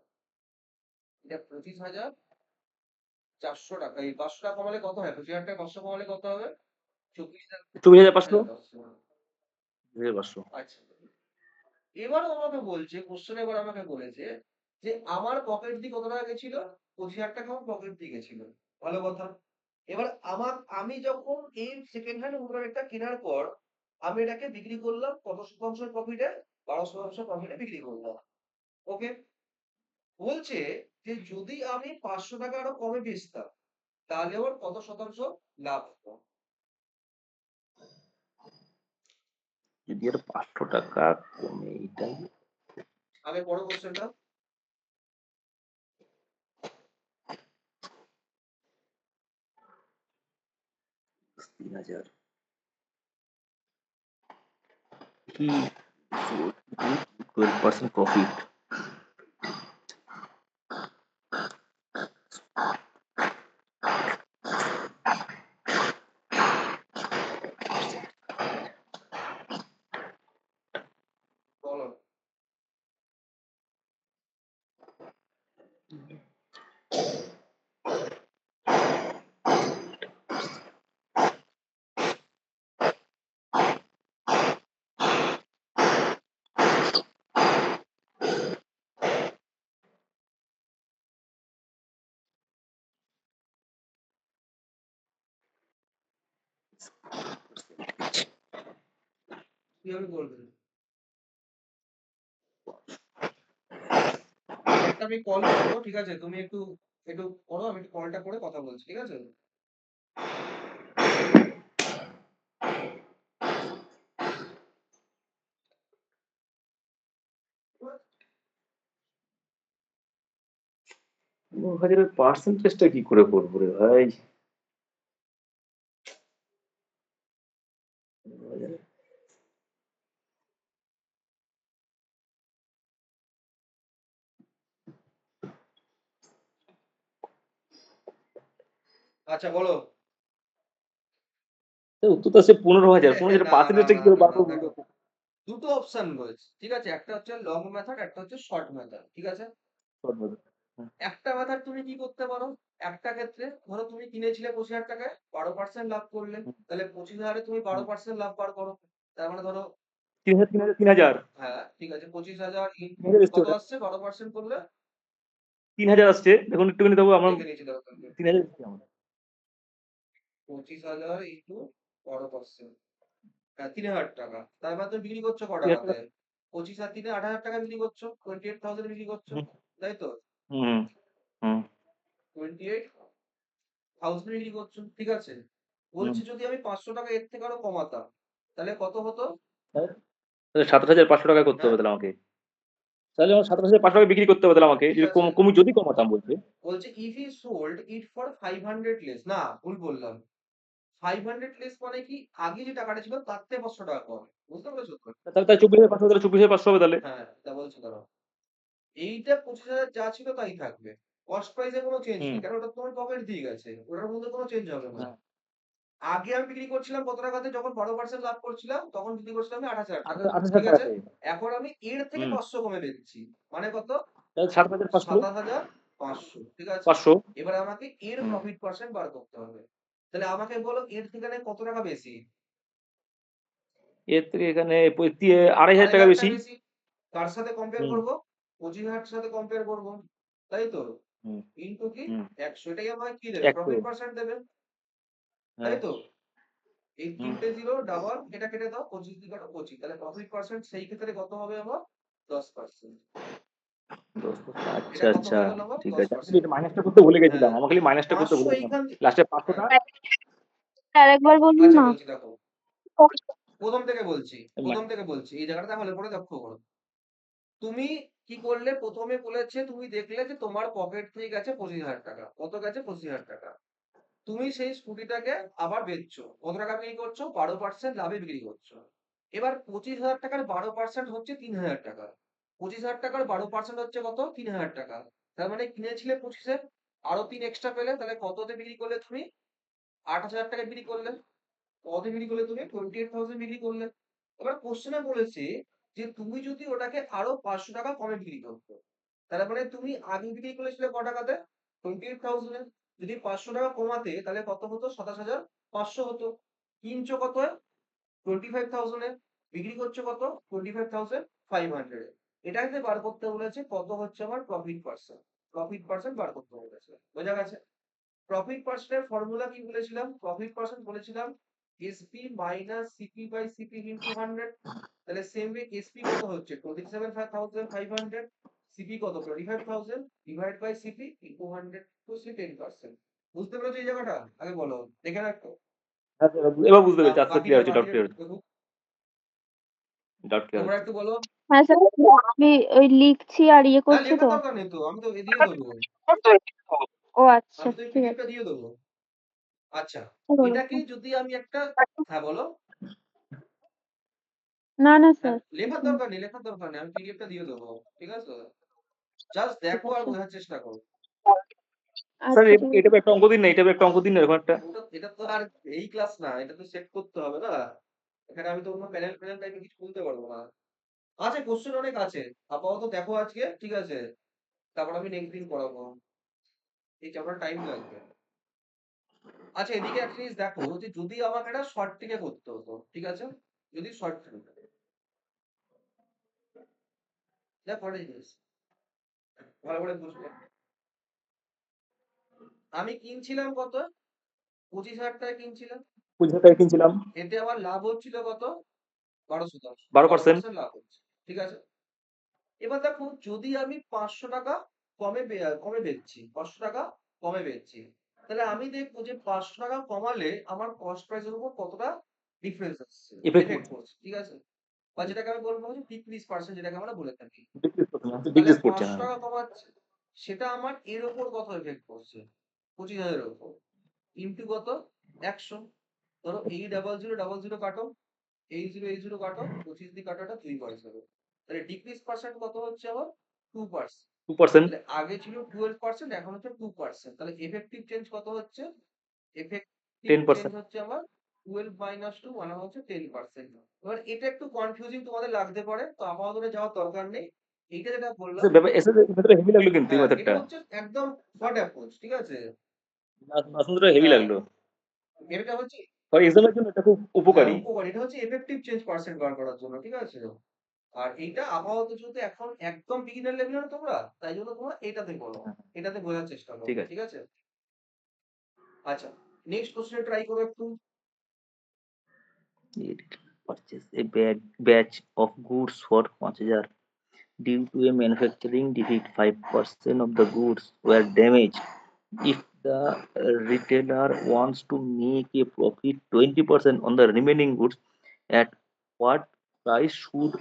এটা 25,400 টাকা। এই 500 টাকা কমালে কত হয়? 25,000 টাকা 500 কমালে কত হবে? 24,500। 24,500। 24,500। আচ্ছা, এবারও আমাকে বলছে, কোশ্চেন এবার আমাকে বলেছে যে আমার পকেট দিয়ে কত টাকা গেছিল? 25,000 টাকা আমার পকেট দিয়ে গেছিল। ভালো কথা। এবার আমি যখন এই সেকেন্ড হ্যান্ড মোটরবাইকটা কেনার পর আমি এটাকে বিক্রি করলাম কত শতাংশ প্রফিটে? 12% প্রফিটে বিক্রি করলাম। ওকে, বলছে যে যদি আমি 500 টাকা আরো কমে বেচতাম, তাহলে ওর কত শতাংশ লাভ হতো? যদি আর 500 টাকা কমে এটাই আগে পড়ো কোশ্চেনটা। 3,000 কি 12% প্রফিট। বলো। কিভাবে করবে? একটা আমি কল করবো, ঠিক আছে? তুমি একটু একটু করো, আমি একটু কলটা করে কথা বলছি, ঠিক আছে? হাজারের পার্সেন্টেজটা কি করে করবো রে ভাই? 15,000 আচ্ছা বলো। উত্তর তো আছে 15,000। 15,000 না না পার্সেন্টেজটা কি না করে না বার না করবো? দেখো, দুটো অপশন রয়েছে, ঠিক আছে? একটা হচ্ছে লং মেথড, একটা হচ্ছে শর্ট মেথড, ঠিক আছে? একটা মেথড তুমি কি করতে পারো, একটা ক্ষেত্রে ধরো তুমি কিনেছিলে 25,000 টাকায়, 12% লাভ করলে, তাহলে 25,000-এ তুমি 12% লাভ বার করো। তার মানে ধরো, 3,000 3,000 3,000 হ্যাঁ ঠিক আছে, 25,000 এসছে কত ওটা। আসছে 12% করলে? 3,000 আসছে, দেখুন একটুখানি দেবো আমার। দেখে নিয়েছি দাঁড়াও তাহলে। 3,000 এসছে আমার। 25,000 ইন্টু 12%, হ্যাঁ 3,000 টাকা। তার মানে তুমি বিক্রি করছো ক 3,000 টাকাতে? টাকা। 25 আর 3-এ 8,000 টাকা বিক্রি করছো, 28,000 বিক্রি করছো, হুম তাই তো? হুম হুম 28,000 বিক্রি করছো, ঠিক আছে? হুম। বলছি যদি আমি 500 টাকা এর থেকে আরো কমাতাম, তাহলে কত হতো? তাহলে 27,500 টাকা করতে হ্যাঁ হবে তাহলে আমাকে। তাহলে আমার 27,500 টাকা বিক্রি করতে হবে তাহলে আমাকে, ঠিক যদি আছে, যদি কমাতাম বলছে। বলছে if E sold it for 500 less, না ভুল বললাম, 500 লেস মানে কি, আগে যে টাকাটা ছিল তার থেকে 500 টাকা কম, বুঝতে পেরেছো তো? তাহলে তাহলে 24,500, তাহলে 24,500 হবে তাহলে। হ্যাঁ তা বলছি দাঁড়াও, এইটা 25,000 যা ছিল তাই থাকবে, কস্ট প্রাইসে কোনো চেঞ্জ হুম। নেই, কারণ ওটা তোমার পকেট দিয়ে গেছে, ওটার মধ্যে কোনো চেঞ্জ হবে না। হ্যাঁ। আগে আমি বিক্রি করছিলাম কত টাকাতে, যখন 12% লাভ করছিলাম তখন বিক্রি করছিলাম আমি 8,000 টাকা, 28,000 ঠিক আছে? টাকাতে। এখন আমি এর থেকে হুম। 500 কমে বেচছি, মানে কত? তাহলে 7,500। 27,500, ঠিক আছে? 500। এবার আমাকে এর হুম। প্রফিট পার্সেন্ট বার করতে হবে, তাহলে আমাকে বলো এর থেকে কত টাকা বেশি? এর থেকে এখানে 2,500 টাকা 2,500 বেশি। টাকা বেশি। কার সাথে কম্পেয়ার হুম করবো? 25,000 সাথে কম্পেয়ার করবো, তাই তো? হুম ইন্টু কি হুম। 100, এটাই আমাকে কি দেবে? 100। প্রফিট পার্সেন্ট দেবে, তাই হ্যাঁ। তো? এই হুম। 3টে জিরো ডাবল, এটা কেটে দাও, 25 দিয়ে কাটো 25, তাহলে প্রফিট পার্সেন্ট সেই ক্ষেত্রে কত হবে আমার? 10%। 10%। আচ্ছা এটা কত আচ্ছা। হয়ে গেল আমার? ঠিক আছে, আমি 10%। এটা মাইনাসটা করতে ভুলে গেছিলাম, হ্যাঁ, আমার খালি মাইনাসটা করতে 500 ভুলে গেছিলাম। এইখান লাস্টে 500টা। হ্যাঁ, আরেকবার বলুন আচ্ছা না। বলছি দেখো, প্রথম থেকে বলছি, এই জায়গাটা তাহলে পরে লক্ষ্য করো। তুমি কি করলে, প্রথমে বলেছে তুমি দেখলে যে তোমার পকেট থেকে গেছে 25,000 টাকা, কত গেছে? 25,000 টাকা। তুমি সেই স্কুটিটাকে আবার বেচছো, কত টাকা বিক্রি করছো? 12% লাভে বিক্রি করছো। এবার 25,000 টাকার 12% হচ্ছে 3,000 টাকা। 25,000 টাকার 12% হচ্ছে কত? 3,000 টাকা। তার মানে কিনেছিলে 25-এ, আরো 3 এক্সট্রা পেলে, তাহলে কততে বিক্রি করলে তুমি? 8,000 টাকায় বিক্রি করলে। কত বিক্রি করলে তুমি? 28,000 বিক্রি করলে। এবার কোশ্চেনে বলেছে যে তুমি যদি ওটাকে আরো 500 টাকা কমে বিক্রি করতো, তার মানে তুমি আগে বিক্রি করেছিলে ক টাকাতে? 28,000। যদি 500 টাকা কমাতে তাহলে কত হতো? 27,500 হতো। কিনছো কত? 25,000-এ। বিক্রি করছো কত? 25,500-এ। এটাকে বার করতে বলেছে কত হচ্ছে আমার প্রফিট পার্সেন্ট। প্রফিট পার্সেন্ট বার করতে বলেছে, বোঝা গেছে? প্রফিট পার্সেন্টের ফর্মুলা কি বলেছিলাম? প্রফিট পার্সেন্ট বলেছিলাম SP minus CP by CP into 100। তাহলে সেম ওয়ে এসপি কত হচ্ছে? 27,500। সিপি কত? 25,000 ডিভাইড বাই সিপি ইন্টু 100, তো সে 10%। বুঝতে পেরেছো এই জায়গাটা? আগে বলো, দেখে রাখো। হ্যাঁ, এবার বুঝতে পেরেছি, আস্তে বাকিটা ক্লিয়ার হচ্ছে, ডাউট বাকিটা ক্লিয়ার হচ্ছে, দেখো, ডাউট ক্লিয়ার তোমরা হচ্ছে। একটু বলো। হ্যাঁ স্যার, আমি ওই লিখছি আর ইয়ে না করছি লেখার তো। দরকার নেই তো, আমি তো দিয়ে দেবো, ও আচ্ছা, আমি তো এই ঠিক আছে। পিডিএফটা দিয়ে দেবো। আচ্ছা, বলুন এটাকে স্যার। যদি আমি একটা, হ্যাঁ বলো। না না হ্যাঁ, স্যার। লেখার হুম, দরকার নেই, লেখার দরকার নেই, আমি পিডিএফটা দিয়ে দেবো, ঠিক আছে? জাস্ট ঠিক দেখো আর আছে। বোঝার চেষ্টা করো। স্যার আচ্ছা ঠিক এটা আছে। একটা অঙ্ক দিন না, এটা একটা অঙ্ক দিন না, এরকম একটা। এটা তো আর এই ক্লাস না, এটা তো সেট করতে হবে না। এখানে আমি তো অন্য প্যানেল প্যানেল টাইপের কিছু বলতে পারবো না। আছে, কোশ্চেন অনেক আছে। আপাতত দেখো আজকে, ঠিক আছে? তারপর আমি নেক্সট দিন পড়াবো, এই চ্যাপ্টার টাইম লাগবে। আচ্ছা এদিকে একটা জিনিস দেখো, যে যদি আমাকে একটা শর্ট থেকে করতে হতো, ঠিক আছে? যদি শর্ট থেকে, দেখো একটা জিনিস ভালো করে বুঝবে। আমি কিনছিলাম কত? 25,000 টাকায় কিনছিলাম। 25,000 টাকা কিনছিলাম। এতে আমার লাভ হচ্ছিল কত? 12%। 12%। 12% লাভ হচ্ছে, ঠিক আছে? এবার দেখো যদি আমি 500 টাকা কমে বেচছি, 500 টাকা কমে বেচছি, তাহলে আমি দেখবো যে 500 টাকা কমালে আমার কস্ট প্রাইসের উপর কতটা ডিফারেন্স আসছে, এফেক্ট এফেক্ট করছে। পড়ছে, ঠিক আছে? বা যেটাকে আমি বলবো যে ডিক্রিজ পার্সেন্ট, যেটাকে আমরা বলে থাকি। ডিক্রিজ করছে না, তাহলে ডিক্রিজ করছে 500 না। টাকা কমাচ্ছে, সেটা আমার এর ওপর কত এফেক্ট করছে, 25,000 এর ওপর, ইন্টু কত, 100। ধরো এই 0000 কাটো, এই জিরো কাটো, 25 দিয়ে কাটোটা 2%, তাহলে ডিক্রিজ পার্সেন্ট কত হচ্ছে আমার, 2%। 2%। তাহলে আগে ছিল 12%, এখন হচ্ছে 2%। তাহলে এফেক্টিভ চেঞ্জ কত হচ্ছে, এফেক্টিভ 10%। চেঞ্জ হচ্ছে আমার 12 মাইনাস 2 মানে হচ্ছে 10%। এবার এটা একটু কনফিউজিং তোমাদের লাগতে পারে, তো আপাতত যাওয়ার দরকার নেই। এইটা যেটা বললাম, স্যার ব্যাপার এসে মেথডটা হেভি লাগলো কিন্তু এই হ্যাঁ এটা মেথডটা। হচ্ছে একদম শর্ট অ্যাপ্রোচ, ঠিক আছে। মাসুন্দরা হেভি হ্যাঁ, লাগলো। এটা হচ্ছে এক্সামের জন্য এটা খুব হ্যাঁ উপকারী। উপকারী, এটা হচ্ছে এফেক্টিভ চেঞ্জ পার্সেন্ট বার করার জন্য, ঠিক আছে। আর এইটা আপাতত যেহেতু এখন একদম বিগিনার লেভেলে না তোমরা, তাই জন্য তোমরা এটাতে করো, হ্যাঁ, এটাতে বোঝার চেষ্টা করো, ঠিক আছে। ঠিক আছে। আচ্ছা, নেক্সট কোশ্চেন ট্রাই করো একটু। Purchase a batch of goods for 5,000. Due to a manufacturing defect, 5% of the goods were damaged. If the retailer wants to make a profit 20% on the remaining goods, at what price should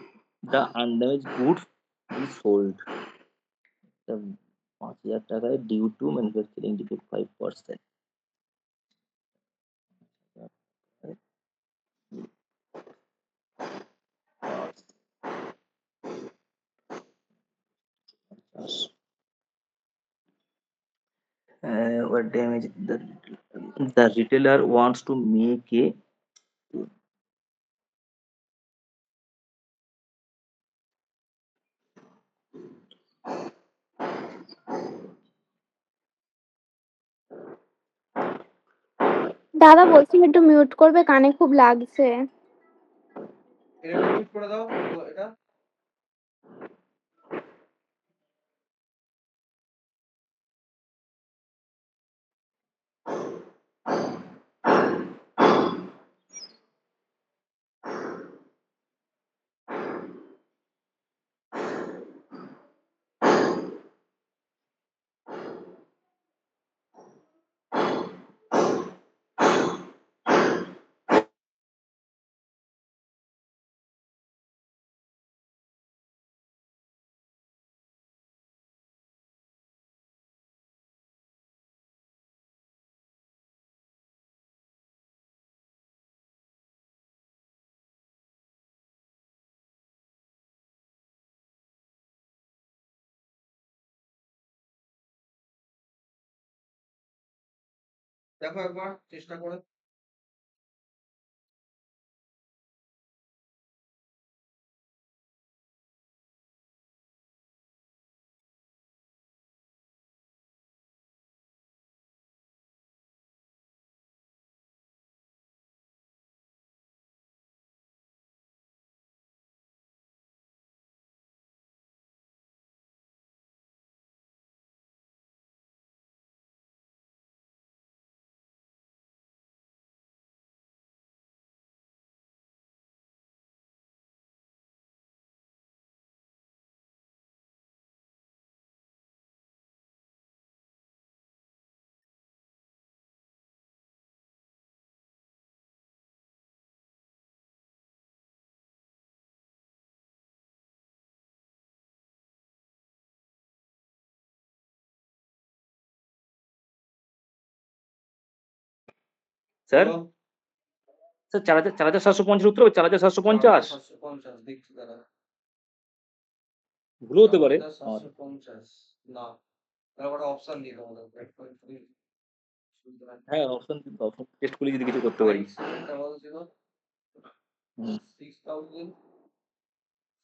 the undamaged goods be sold? The 5,000 টাকায় due to manufacturing defect 5%. Were damaged. The retailer wants to make a দাদা বলছি একটু mute করবে, কানে খুব লাগছে। এটা একটু মিউট করে দাও, এটা। দেখো একবার চেষ্টা করে। স্যার বলো। স্যার 4,750 উত্তর হবে 4,750। 4750 দেখছি দাঁড়া। ভুল হতে পারে। 4750 না, তাহলে একটা অপশন দিয়ে তোমাদের হ্যাঁ, অপশন টেস্ট করে যদি কিছু করতে পারি। 6000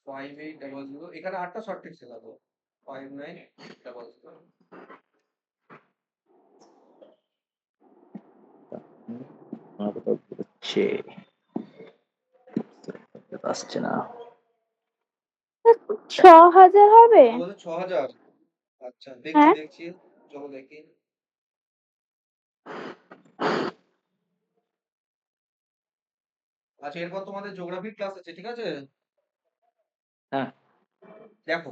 5800, এখানে 8টা শর্ট টেক্সট শেখাবো। 5900। হচ্ছে আসছে না। 6,000 হবে? আমাদের 6000। আচ্ছা দেখছি হ্যাঁ দেখছি, চলো দেখি। আচ্ছা এরপর তোমাদের জিওগ্রাফির ক্লাস আছে, ঠিক আছে। হ্যাঁ দেখো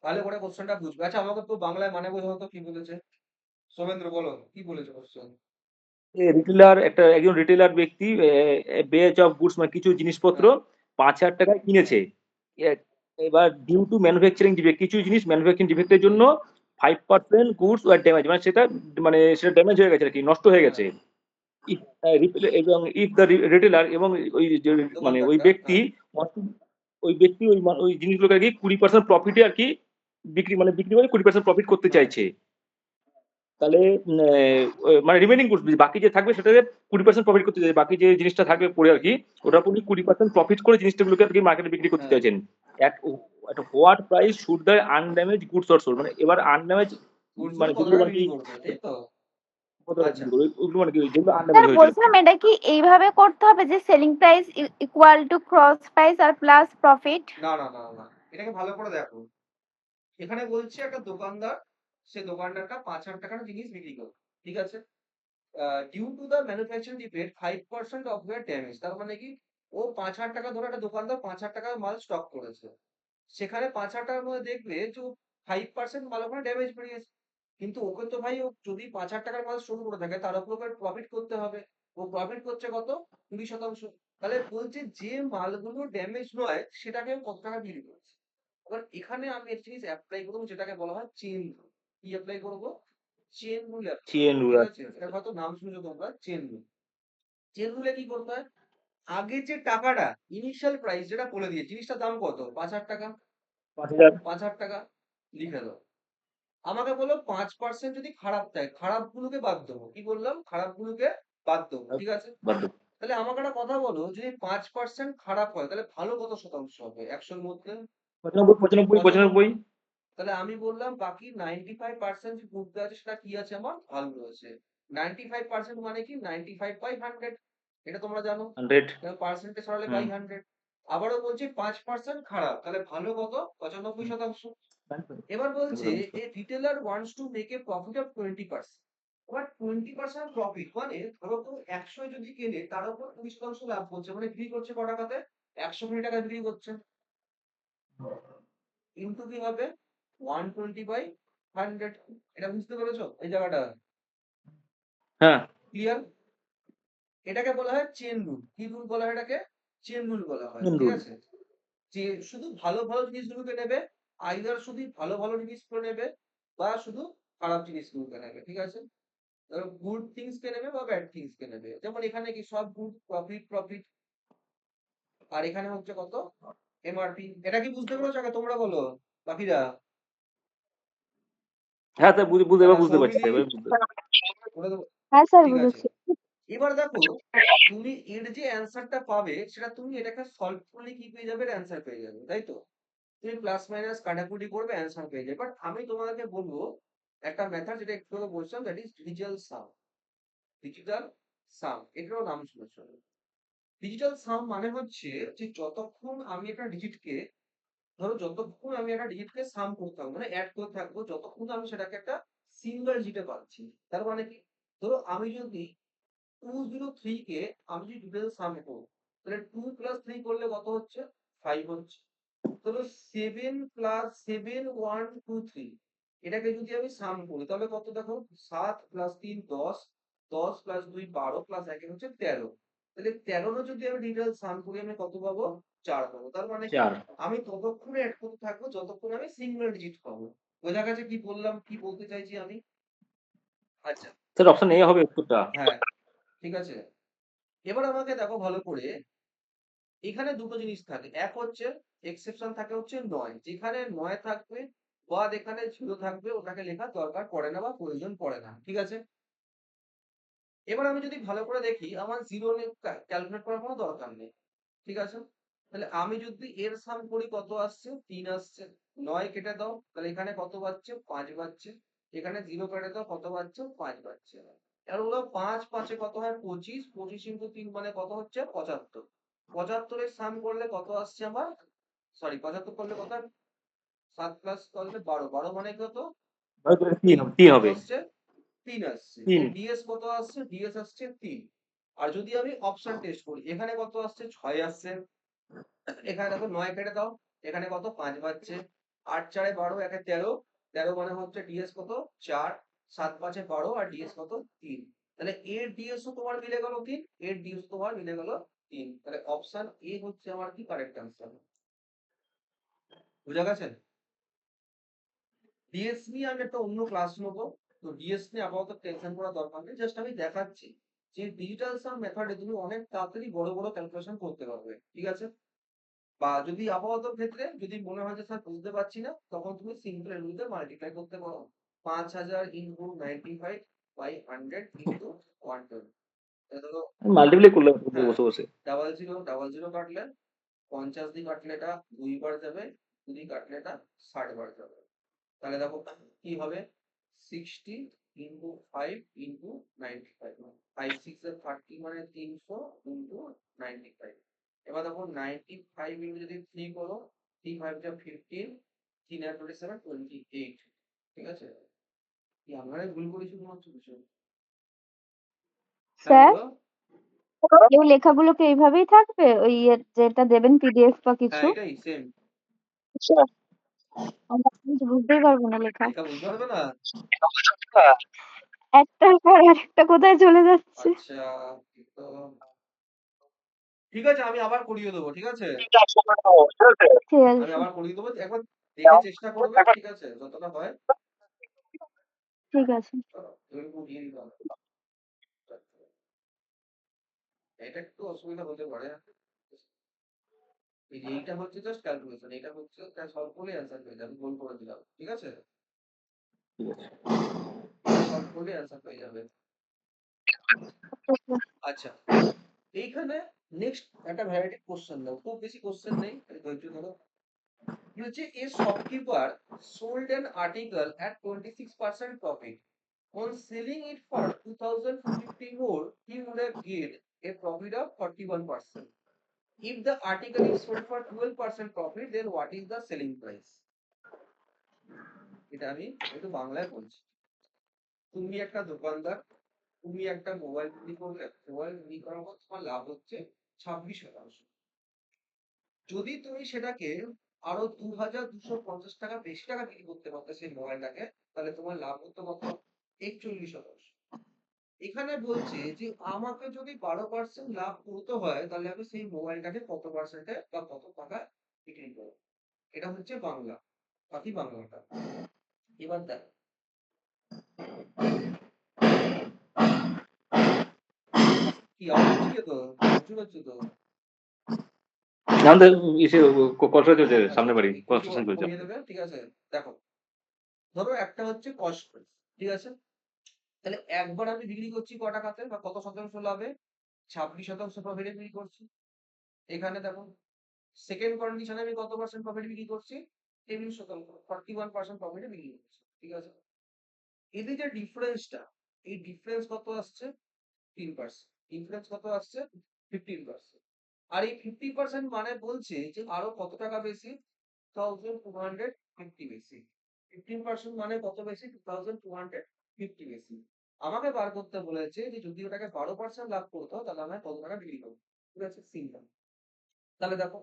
ভালো করে কোশ্চেনটা বুঝবে। আচ্ছা আমাকে তো বাংলায় মানে বোঝাও তো, কি বলেছে সৌমেন্দ্র, বলো কি বলেছে কোশ্চেন। একজন রিটেলার ব্যক্তি বেচ অফ গুডস মানে কিছু জিনিসপত্র হ্যাঁ 5,000 টাকায় কিনেছে। এবার ডিউ টু ম্যানুফ্যাকচারিং ডিফেক্ট কিছু জিনিস ম্যানুফ্যাকচারিং ডিফেক্টের জন্য 5% গুডস ওয়ার ড্যামেজ, মানে সেটা ড্যামেজ হয়ে গেছে আর কি, নষ্ট হয়ে গেছে। এবং ইফ দ্য রিটেলার এবং ওই যে মানে ওই দোকানদারটা, ব্যক্তি ওই জিনিসগুলোকে আর কি 20% প্রফিটে আর কি বিক্রি করে 20% প্রফিট করতে হ্যাঁ। চাইছে, তাহলে মানে রিমেনিং গুডস বাকি যে থাকবে সেটাতে 20% প্রফিট করতে চাইছে, বাকি যে জিনিসটা থাকবে পরে আর কি ওটার উপর 20% প্রফিট করে জিনিসগুলোকে আর কি মার্কেটে বিক্রি করতে হ্যাঁ। চাইছেন। একটা what price should the undamaged goods or sold, মানে এবার আনড্যামেজ গুডস মানে কত যেগুলো টাকা মানে কি বিক্রি করবে, তাই তো? কত টাকা আচ্ছা। বিক্রি করবে, ওগুলো মানে কি যেগুলো স্যার আনড্যামেজ হয়েছিল। বলছিলাম এটা কি এইভাবে করতে হবে যে সেলিং প্রাইস ইকুয়াল টু ক্রস প্রাইস আর প্লাস প্রফিট? না না না না, এটাকে ভালো করে দেখো। এখানে বলছে একটা দোকানদার, সে দোকানদারটা 5,000 টাকার জিনিস বিক্রি করে, ঠিক আছে? Due to the manufacturing defect 5% of wear damage, তার মানে কি ও 5,000 টাকা ধরে একটা দোকানদার 5,000 টাকার মাল স্টক করেছে, সেখানে 5,000 টাকার মধ্যে দেখবে যে 5% মাল ওখানে ড্যামেজ বেরিয়েছে, কিন্তু ওকে তো ভাই ও যদি 5,000 টাকার মাল স্টোর করে থাকে তার উপর প্রফিট করতে হবে। ও প্রফিট করছে কত? 20%। তাহলে বলছে যে মালগুলো ড্যামেজ নয় সেটাকে কত টাকা বিক্রি করছে। এবার এখানে আমি একটা জিনিস অ্যাপ্লাই করবো যেটাকে বলা হয় চেন রুল। কি অ্যাপ্লাই করবো? চেন রুল অ্যাপ্লাই চেন করবো, রুল, ঠিক আছে? এটা হয়তো নাম শুনেছো তোমরা, চেন রুল। চেন রুলে কি করতে হয়? আগে যে টাকাটা ইনিশিয়াল প্রাইস যেটা বলে দিয়ে জিনিসটার দাম কত? 5,000 টাকা। 5,000। 5,000 টাকা লিখে দাও। আমাকে বলো 5% যদি খারাপ থাকে, খারাপগুলোকে বাদ দেবো। কি বললাম? খারাপগুলোকে বাদ দেবো, ঠিক আছে? তাহলে আমাকে একটা কথা বলো, যদি 5% খারাপ হয় তাহলে ভালো কত শতাংশ হবে 100-র মধ্যে? 95। তাহলে আমি বললাম বাকি 95% যে গুড আছে সেটা কি আছে, আমার ভালো রয়েছে। 95% মানে কি 95/100, এটা তোমরা জানো। 100। পার্সেন্টেজ সরালে বাই 100। আবারও বলছি 5% খারাপ, তাহলে ভালো কত? 95%। এবার বলছে a retailer wants to make a profit of 20%। এবার 20% প্রফিট মানে ধরো তো 100 যদি কেনে তার উপর 20% লাভ করছে, মানে বিক্রি করছে ক টাকাতে? 120 টাকা বিক্রি করছে। ইনটু কি হবে? 120/100। এটা বুঝতে পেরেছো এই জায়গাটা? হ্যাঁ। ক্লিয়ার? এটাকে বলা হয় চেন রুল। কি রুল বলা হয় এটাকে? চেন রুল বলা হয়, চেন ঠিক রুল। আছে? যে শুধু ভালো ভালো জিনিসগুলোকে নেবে, আইদার শুধু ভালো ভালো জিনিসগুলো নেবে বা শুধু খারাপ জিনিসগুলোকে নেবে, ঠিক আছে? গুড থিংস কে নেবে বা ব্যাড থিংস কে নেবে। যেমন এখানে কি সব গুড, প্রফিট প্রফিট, আর এখানে হচ্ছে কত? এমআরপি। এটা কি বুঝতে পেরেছো? আগে তোমরা বলো বাকিরা। হ্যাঁ স্যার, বুঝতে সব পারছি স্যার, মিলিয়ে এবার বুঝতে পারছি। বলে দেবো? হ্যাঁ স্যার ঠিক আছে। বুঝেছি। এবার দেখো, তুমি এর যে অ্যান্সারটা পাবে সেটা তুমি এটাকে সলভ করলে কি পেয়ে যাবে? অ্যান্সার পেয়ে যাবে, তাই তো? তুমি প্লাস মাইনাস কাটাকুটি করবে, অ্যান্সার পেয়ে যাবে। বাট আমি তোমাদেরকে বলবো একটা মেথড, যেটা একটু আগে বলছিলাম, that is digital sum. Digital sum, এটারও নাম শুনেছো? ডিজিটাল সাম মানে হচ্ছে যে যতক্ষণ আমি একটা ডিজিটকে, ধরো যতক্ষণ আমি একটা ডিজিটকে সাম করতে থাকবো মানে অ্যাড করতে থাকবো, যতক্ষণ আমি সেটাকে একটা সিঙ্গেল ডিজিটে পাচ্ছি। তার মানে কি? ধরো আমি যদি 203 কে আমি যদি ডিটেল সাম করবো, তাহলে 2 + 3 করলে কত হচ্ছে? 5 হচ্ছে। তাহলে 7 + 7 1 2 3, এটাকে যদি আমি সাম করি তাহলে কত? দেখো 7 + 3 10, 10 + 2 12 + 1 হচ্ছে 13। তাহলে 13 যদি আমি ডিটেল সাম করি আমি কত পাবো? 4 পাবো। তার মানে কি 4। আমি ততক্ষণে অ্যাড করতে থাকবো যতক্ষণ আমি সিঙ্গেল ডিজিট পাবো। বোঝা গেছে কি বললাম, কি বলতে চাইছি আমি? আচ্ছা। স্যার অপশন এ হবে উত্তরটা। হ্যাঁ, ঠিক আছে। এবার আমাকে দেখো ভালো করে, এখানে দুটো জিনিস থাকে। এক হচ্ছে এক্সেপশন থাকে হচ্ছে 9, যেখানে 9 থাকবে বা এখানে 0 থাকবে ওটাকে লেখার দরকার পড়ে না বা প্রয়োজন পড়ে না, ঠিক আছে? এবার আমি যদি ভালো করে দেখি আমার 0 ক্যালকুলেট করার কোনো দরকার নেই, ঠিক আছে? তাহলে আমি যদি এর সাম করি কত আসছে? 3 আসছে। 9 কেটে দাও, তাহলে এখানে কত পাচ্ছে? 5 পাচ্ছে। এখানে 0 কেটে দাও, কত পাচ্ছে? 5 পাচ্ছে। এবার হলো 5 5 কত হয়? 25, 25 × 3 মানে কত হচ্ছে? 75। 75 এর সাম করলে কত আসছে আমার? সরি, 75 করলে কত হয়? 7 প্লাস করলে 12, 12 মানে কত? 3 কত হবে। আসছে? 3 আসছে। 3। ডিএস কত আসছে? ডিএস আসছে 3। আর যদি আমি অপশন টেস্ট করি, এখানে কত আসছে? 6 আসছে। এখানে দেখো 9 কেটে দাও, এখানে কত? 5 পাচ্ছে। 8 4 12, 1 13, 13 মানে হচ্ছে ডিএস কত? 4, 7 5 12 আর ডিএস কত? 3। তাহলে এর ডিএস ও তোমার মিলে গেল 3, এর ডিএস তোমার মিলে গেল 3। তাহলে অপশন এ হচ্ছে আমার কি কারেক্ট আনসার। বুঝা গেছে? ডিএস নিয়ে আমি একটা অন্য ক্লাস নেবো। তো ডিএস নিয়ে আপাতত টেনশন করার দরকার নেই, জাস্ট আমি দেখাচ্ছি যে ডিজিটাল সাম মেথডে তুমি অনেক তাড়াতাড়ি বড় বড় ক্যালকুলেশন করতে পারবে, ঠিক আছে? বা যদি আপাতত ক্ষেত্রে যদি মনে হয় যে স্যার বুঝতে পারছি না, তখন তুমি সিম্পল এর মধ্যে মাল্টিপ্লাই করতে পারো 5000 ইন্টু 95 বাই 100 ইন্টু 120। ধরো মাল্টিপ্লাই করলে হবে হ্যাঁ, বসে বসে। 0000 কাটলে 50 দিয়ে কাটলে এটা 2 বার যাবে, 2 দিয়ে কাটলে এটা 60 বার যাবে। তাহলে দেখো কি হবে, 60 ইন্টু 5 ইন্টু 95, 5 6 এর 30 মানে 300 ইন্টু 95। এবার দেখো 95 ইন্টু যদি 3 করো, 3 5 যা 15, 3 আর 27 28, ঠিক আছে? কি আমরা ভুল করেছি মনে হচ্ছে কিছু? হ্যাঁ স্যার, বলো। এই লেখাগুলোকে এইভাবেই থাকবে, ওই যেটা দেবেন পিডিএফ বা হ্যাঁ কিছু? এটাই সেম। আমরা কিন্তু বুঝতেই পারবো না লেখা। লেখা বুঝতে পারবে না? একটার পর আরেকটা কোথায় চলে যাচ্ছে। আচ্ছা, তো ঠিক আছে, আমি আবার করিয়ে দেবো, ঠিক আছে? ঠিক আমি আছে, আবার করিয়ে দেবো, একবার দেখে চেষ্টা করবে, ঠিক আছে? যতটা হয়। ঠিক আছে। তুমি বুঝিয়ে দিতে হবে। এটা একটু অসুবিধা হতে পারে। এই যে এইটা হচ্ছে জাস্ট ক্যালকুলেশন, এটা হচ্ছে সলভ করলে অ্যান্সার পেয়ে যাবে, গোল করে দিলাম, ঠিক আছে? ঠিক আছে। এটা সলভ করলে অ্যান্সার পেয়ে যাবে। আচ্ছা, এইখানে নেক্সট একটা ভ্যারাইটি কোশ্চেন দাও, খুব বেশি কোশ্চেন নেই, ধৈর্য ধরো। কি হচ্ছে, এ shopkeeper sold an article at 26% profit. On selling it for 2050 more, he would have gained a profit of 41%. If the article is sold for 12% profit, then what is the selling price? এটা আমি একটু বাংলায় বলছি। তুমি একটা দোকানদার, তুমি একটা মোবাইল বিক্রি করলে, মোবাইল বিক্রি করার পর তোমার লাভ হচ্ছে 26%। যদি তুমি সেটাকে আরো 2250 টাকা বেশি টাকা বিক্রি করতে পারতে সেই মোবাইলটাকে, তাহলে তোমার লাভ হতো কত? 41%। এখানে বলছে যে আমাকে যদি 12% লাভ করতে হয়, তাহলে আমি সেই মোবাইলটাকে কত পার্সেন্টে বা কত টাকা বিক্রি করবো। এটা হচ্ছে বাংলা, বাকি বাংলাটা। এবার দেখ, কি আওয়াজ হচ্ছে কি তো বুঝতে পারছো তো? আমাদের ইসে কষা চলছে, আচ্ছা সামনে আচ্ছা, বাড়ি একটু কনস্ট্রাকশন চলছে। কমিয়ে দেবে, ঠিক আছে? দেখো, ধরো একটা হচ্ছে কস্ট প্রাইস, ঠিক আছে? তাহলে একবার আমি বিক্রি করছি ক টাকাতে বা কত শতাংশ লাভে? 26% প্রফিটে বিক্রি করছি। এখানে দেখো, সেকেন্ড কন্ডিশনে আমি কত পার্সেন্ট প্রফিট বিক্রি করছি? 23%, 41% প্রফিটে বিক্রি করছি, ঠিক আছে? এদের যে ডিফারেন্সটা, এই ডিফারেন্স কত আসছে? 15%। ডিফারেন্স কত আসছে? 15%। আর এই 50% মানে বলছে যে আরো কত টাকা বেশি? 2250 বেশি। 15% মানে কত বেশি? 2250 বেশি। আমাকে বার করতে বলেছে যে যদি ওটাকে 12% লাভ করতে হয়, তাহলে আমায় কত টাকা বিক্রি করবো, ঠিক আছে? সিম্পল। তাহলে দেখো,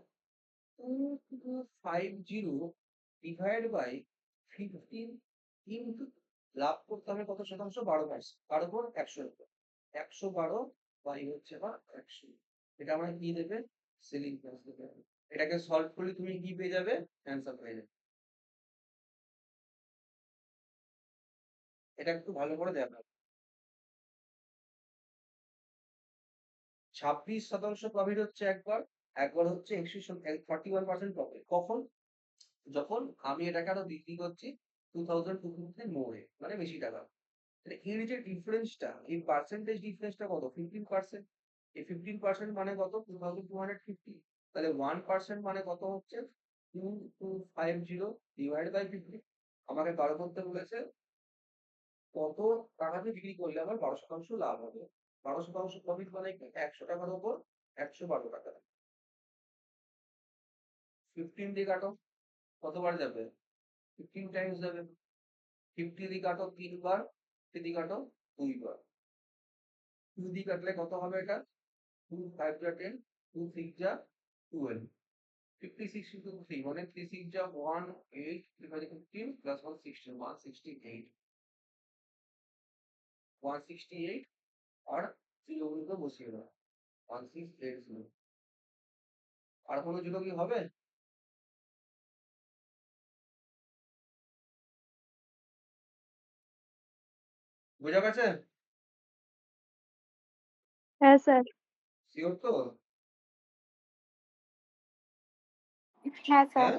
2250 ডিভাইড বাই 15 ইন্টু লাভ করতে হবে কত শতাংশ? 12%। তার উপর 100 এর উপর 112 বাই হচ্ছে বা 100। এটা আমরা কি দেবে? সেলিং প্রাইস দেবে। এটাকে সলভ করলে তুমি কি পেয়ে যাবে? অ্যান্সার পেয়ে যাবে। এটা একটু ভালো করে দেখো, 26% প্রফিট হচ্ছে একবার, একবার হচ্ছে 41% প্রফিট। কখন? যখন আমি এটাকে আরো বিক্রি করছি 2250 মোড়ে, মানে বেশি টাকা। তাহলে এর যে ডিফারেন্সটা, এই পার্সেন্টেজ ডিফারেন্সটা কত? 15%। এই 15% মানে কত? 2250। তাহলে 1% মানে কত হচ্ছে? 2250 ডিভাইড বাই 50। আমাকে বার করতে বলেছে কত টাকাতে বিক্রি করলে আমার 12% লাভ হবে। 12% প্রফিট মানে কি? 100 টাকার উপর 112 টাকা। 15 দিয়ে কাটো, কতবার যাবে? 15 টাইমস যাবে। 50 দিয়ে কাটো 3 বার, 50 দিয়ে কাটো 2 বার। 2 দিয়ে কাটলে কত হবে এটা? 2 5 যা 10, 2 6 যা 12, 56 into 3 মানে 3 6 যা 1 8 3 15 plus 1 16 168 168। আর 0 গুলোকে বসিয়ে দাও, 1680। আর কোনো জিরো কি হবে? বোঝা গেছে? হ্যাঁ স্যার। শিওর তো? হ্যাঁ স্যার। হ্যাঁ?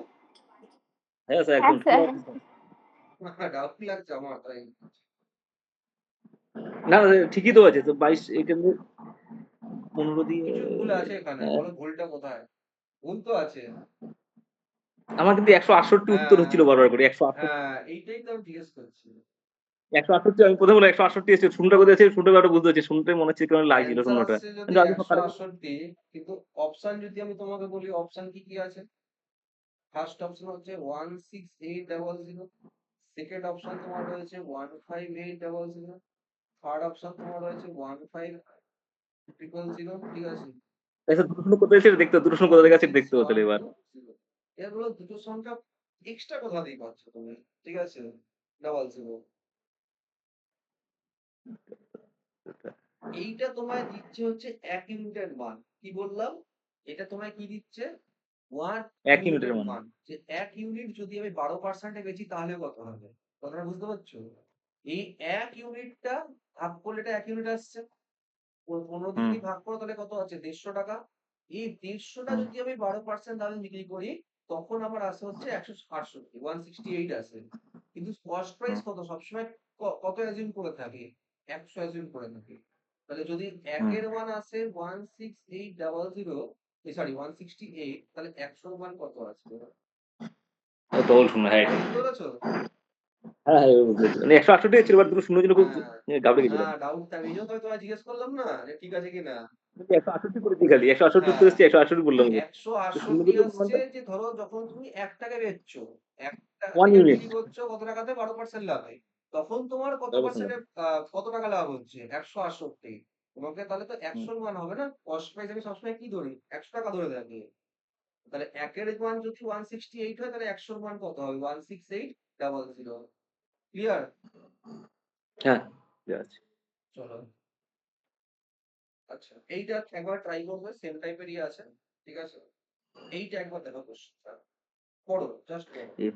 হ্যাঁ স্যার হ্যাঁ একদম স্যার। ডাউট লাগছে আমার তাই। না না ঠিকই তো আছে তো 22 এখানে 15 দিয়ে কিছু ভুল আছে এখানে, বলো ভুলটা কোথায়? ভুল তো আছে। আমার কিন্তু 168 হ্যাঁ উত্তর হচ্ছিল হ্যাঁ বারবার করে 168 হ্যাঁ, এইটাই তো আমি জিজ্ঞেস করছি। 168 আমি প্রথমে বলে 168 এসেছে শুনটা কোথায় আছে শুনটা ব্যাপারটা বুঝতে পারছি শুনটাই মনে হচ্ছে কেমন লাগছিল অ্যান্সার শূন্যটা আসছে যদি কিন্তু আজকে সকালে 168, কিন্তু অপশন যদি আমি তোমাকে বলি, অপশন কি কি আছে? ফার্স্ট অপশন হচ্ছে 16800, সেকেন্ড অপশন তোমার রয়েছে 15800, থার্ড অপশন তোমার রয়েছে 15000, ঠিক আছে? আচ্ছা দুটো শূন্য কোথায় আছে দেখতে হবে, দুটো শূন্য কোথা থেকে আছে দেখতে হবে তাহলে এবার 16120, এগুলো দুটো সংখ্যা এক্সট্রা কোথা দিয়ে পাচ্ছ তুমি, ঠিক আছে? 00, এইটা তোমায় দিচ্ছে হচ্ছে 1 ইউনিটের মান। কি বললাম? এটা তোমায় কি দিচ্ছে? 1 1 ইউনিটের ইউনিটের মান মান। যে 1 ইউনিট যদি আমি 12% এ বেচি তাহলে কত হবে? কথাটা বুঝতে পারছো? এই 1 ইউনিটটা ভাগ করলে এটা 1 ইউনিট আসছে। 15 দিয়ে হুম যদি ভাগ করো তাহলে কত আছে? 150 টাকা। এই 150 টা হুম যদি আমি 12% দামে বিক্রি করি, তখন আমার আসে হচ্ছে 168, 168 আসে। কিন্তু কস্ট প্রাইস হুম কত? সবসময় কত অ্যাজিউম করে থাকি? 100 অ্যাজিউম করে থাকি। তাহলে যদি হুম একের মান আসে 16800, সরি 168, তাহলে 100 এর মান কত আছে? ডবল শূন্য হ্যাঁ কথা ঠিক বুঝতে পেরেছো? হ্যাঁ হ্যাঁ এবার বুঝেছি মানে 168 ছিল এবার দুটো শূন্য জন্য খুব হ্যাঁ, ঘাবড়ে না গেছিলাম ডাউট থাকে, এই জন্য তো আমি তোমায় জিজ্ঞেস করলাম না যে ঠিক আছে কিনা। 168 করেছি খালি 168 উত্তর হ্যাঁ, এসেছে 168 বললাম যে। তো শূন্য 168 বলতে আসছে মানটা যে ধরো যখন তুমি 1 টাকায় বেচছো, 1 টাকা 1 থেকে ইউনিট বিক্রি করছো কত টাকাতে? 12% লাভে। তখন তোমার কত তারপর শূন্য পার্সেন্টের কত টাকা লাভ হচ্ছে? 168। তোমাকে তাহলে তো হুম 100 র মান হবে না? কস্ট প্রাইস আমি সবসময় কি ধরি? 100 টাকা ধরে থাকি। তাহলে 1 এর মান যদি 168 হয় তাহলে 100 র মান কত হবে? 16800। ক্লিয়ার? হ্যাঁ ঠিক আছে চলো। আচ্ছা, এইটা একবার ট্রাই করবে, সেম টাইপেরই আছে। ঠিক আছে? এইটা একবার দেখো কোশ্চেনটা। পড়ো, জাস্ট পড়ো। if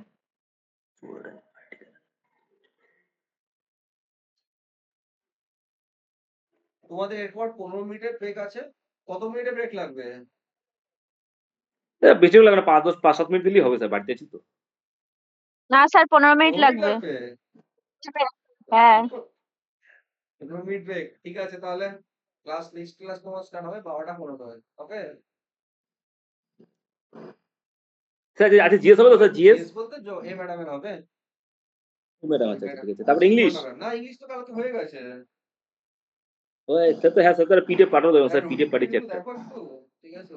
তোমাদের এরপর 15 মিনিটের ব্রেক আছে। কত মিনিটের ব্রেক লাগবে? বেশি লাগে না 5-7 মিনিট দিলেই হবে স্যার বাড়িতে আছি তো না স্যার 15 মিনিট 15 মিনিট লাগবে। লাগবে? হ্যাঁ। 15 মিনিট ব্রেক, ঠিক আছে। তাহলে ক্লাস, নেক্সট ক্লাস তোমার স্টার্ট হবে 12টা 15টায়। ওকে? স্যার আচ্ছা জিএস হবে তো স্যার জিএস জিএস বলতে এ ম্যাডামের হবে। ম্যাডাম ওই আচ্ছা আচ্ছা ম্যাডাম, ঠিক আছে তারপরে ইংলিশ সুপর্ণা ম্যাম। না, ইংলিশ তো কালকে হয়ে গেছে। ওই স্যার তো হ্যাঁ স্যার তাহলে পিডিএফ পাঠানো দেবেন হ্যাঁ, স্যার পিডিএফ রুটিনটা পাঠিয়েছি কিন্তু একটা দেখো একটু। ঠিক আছে?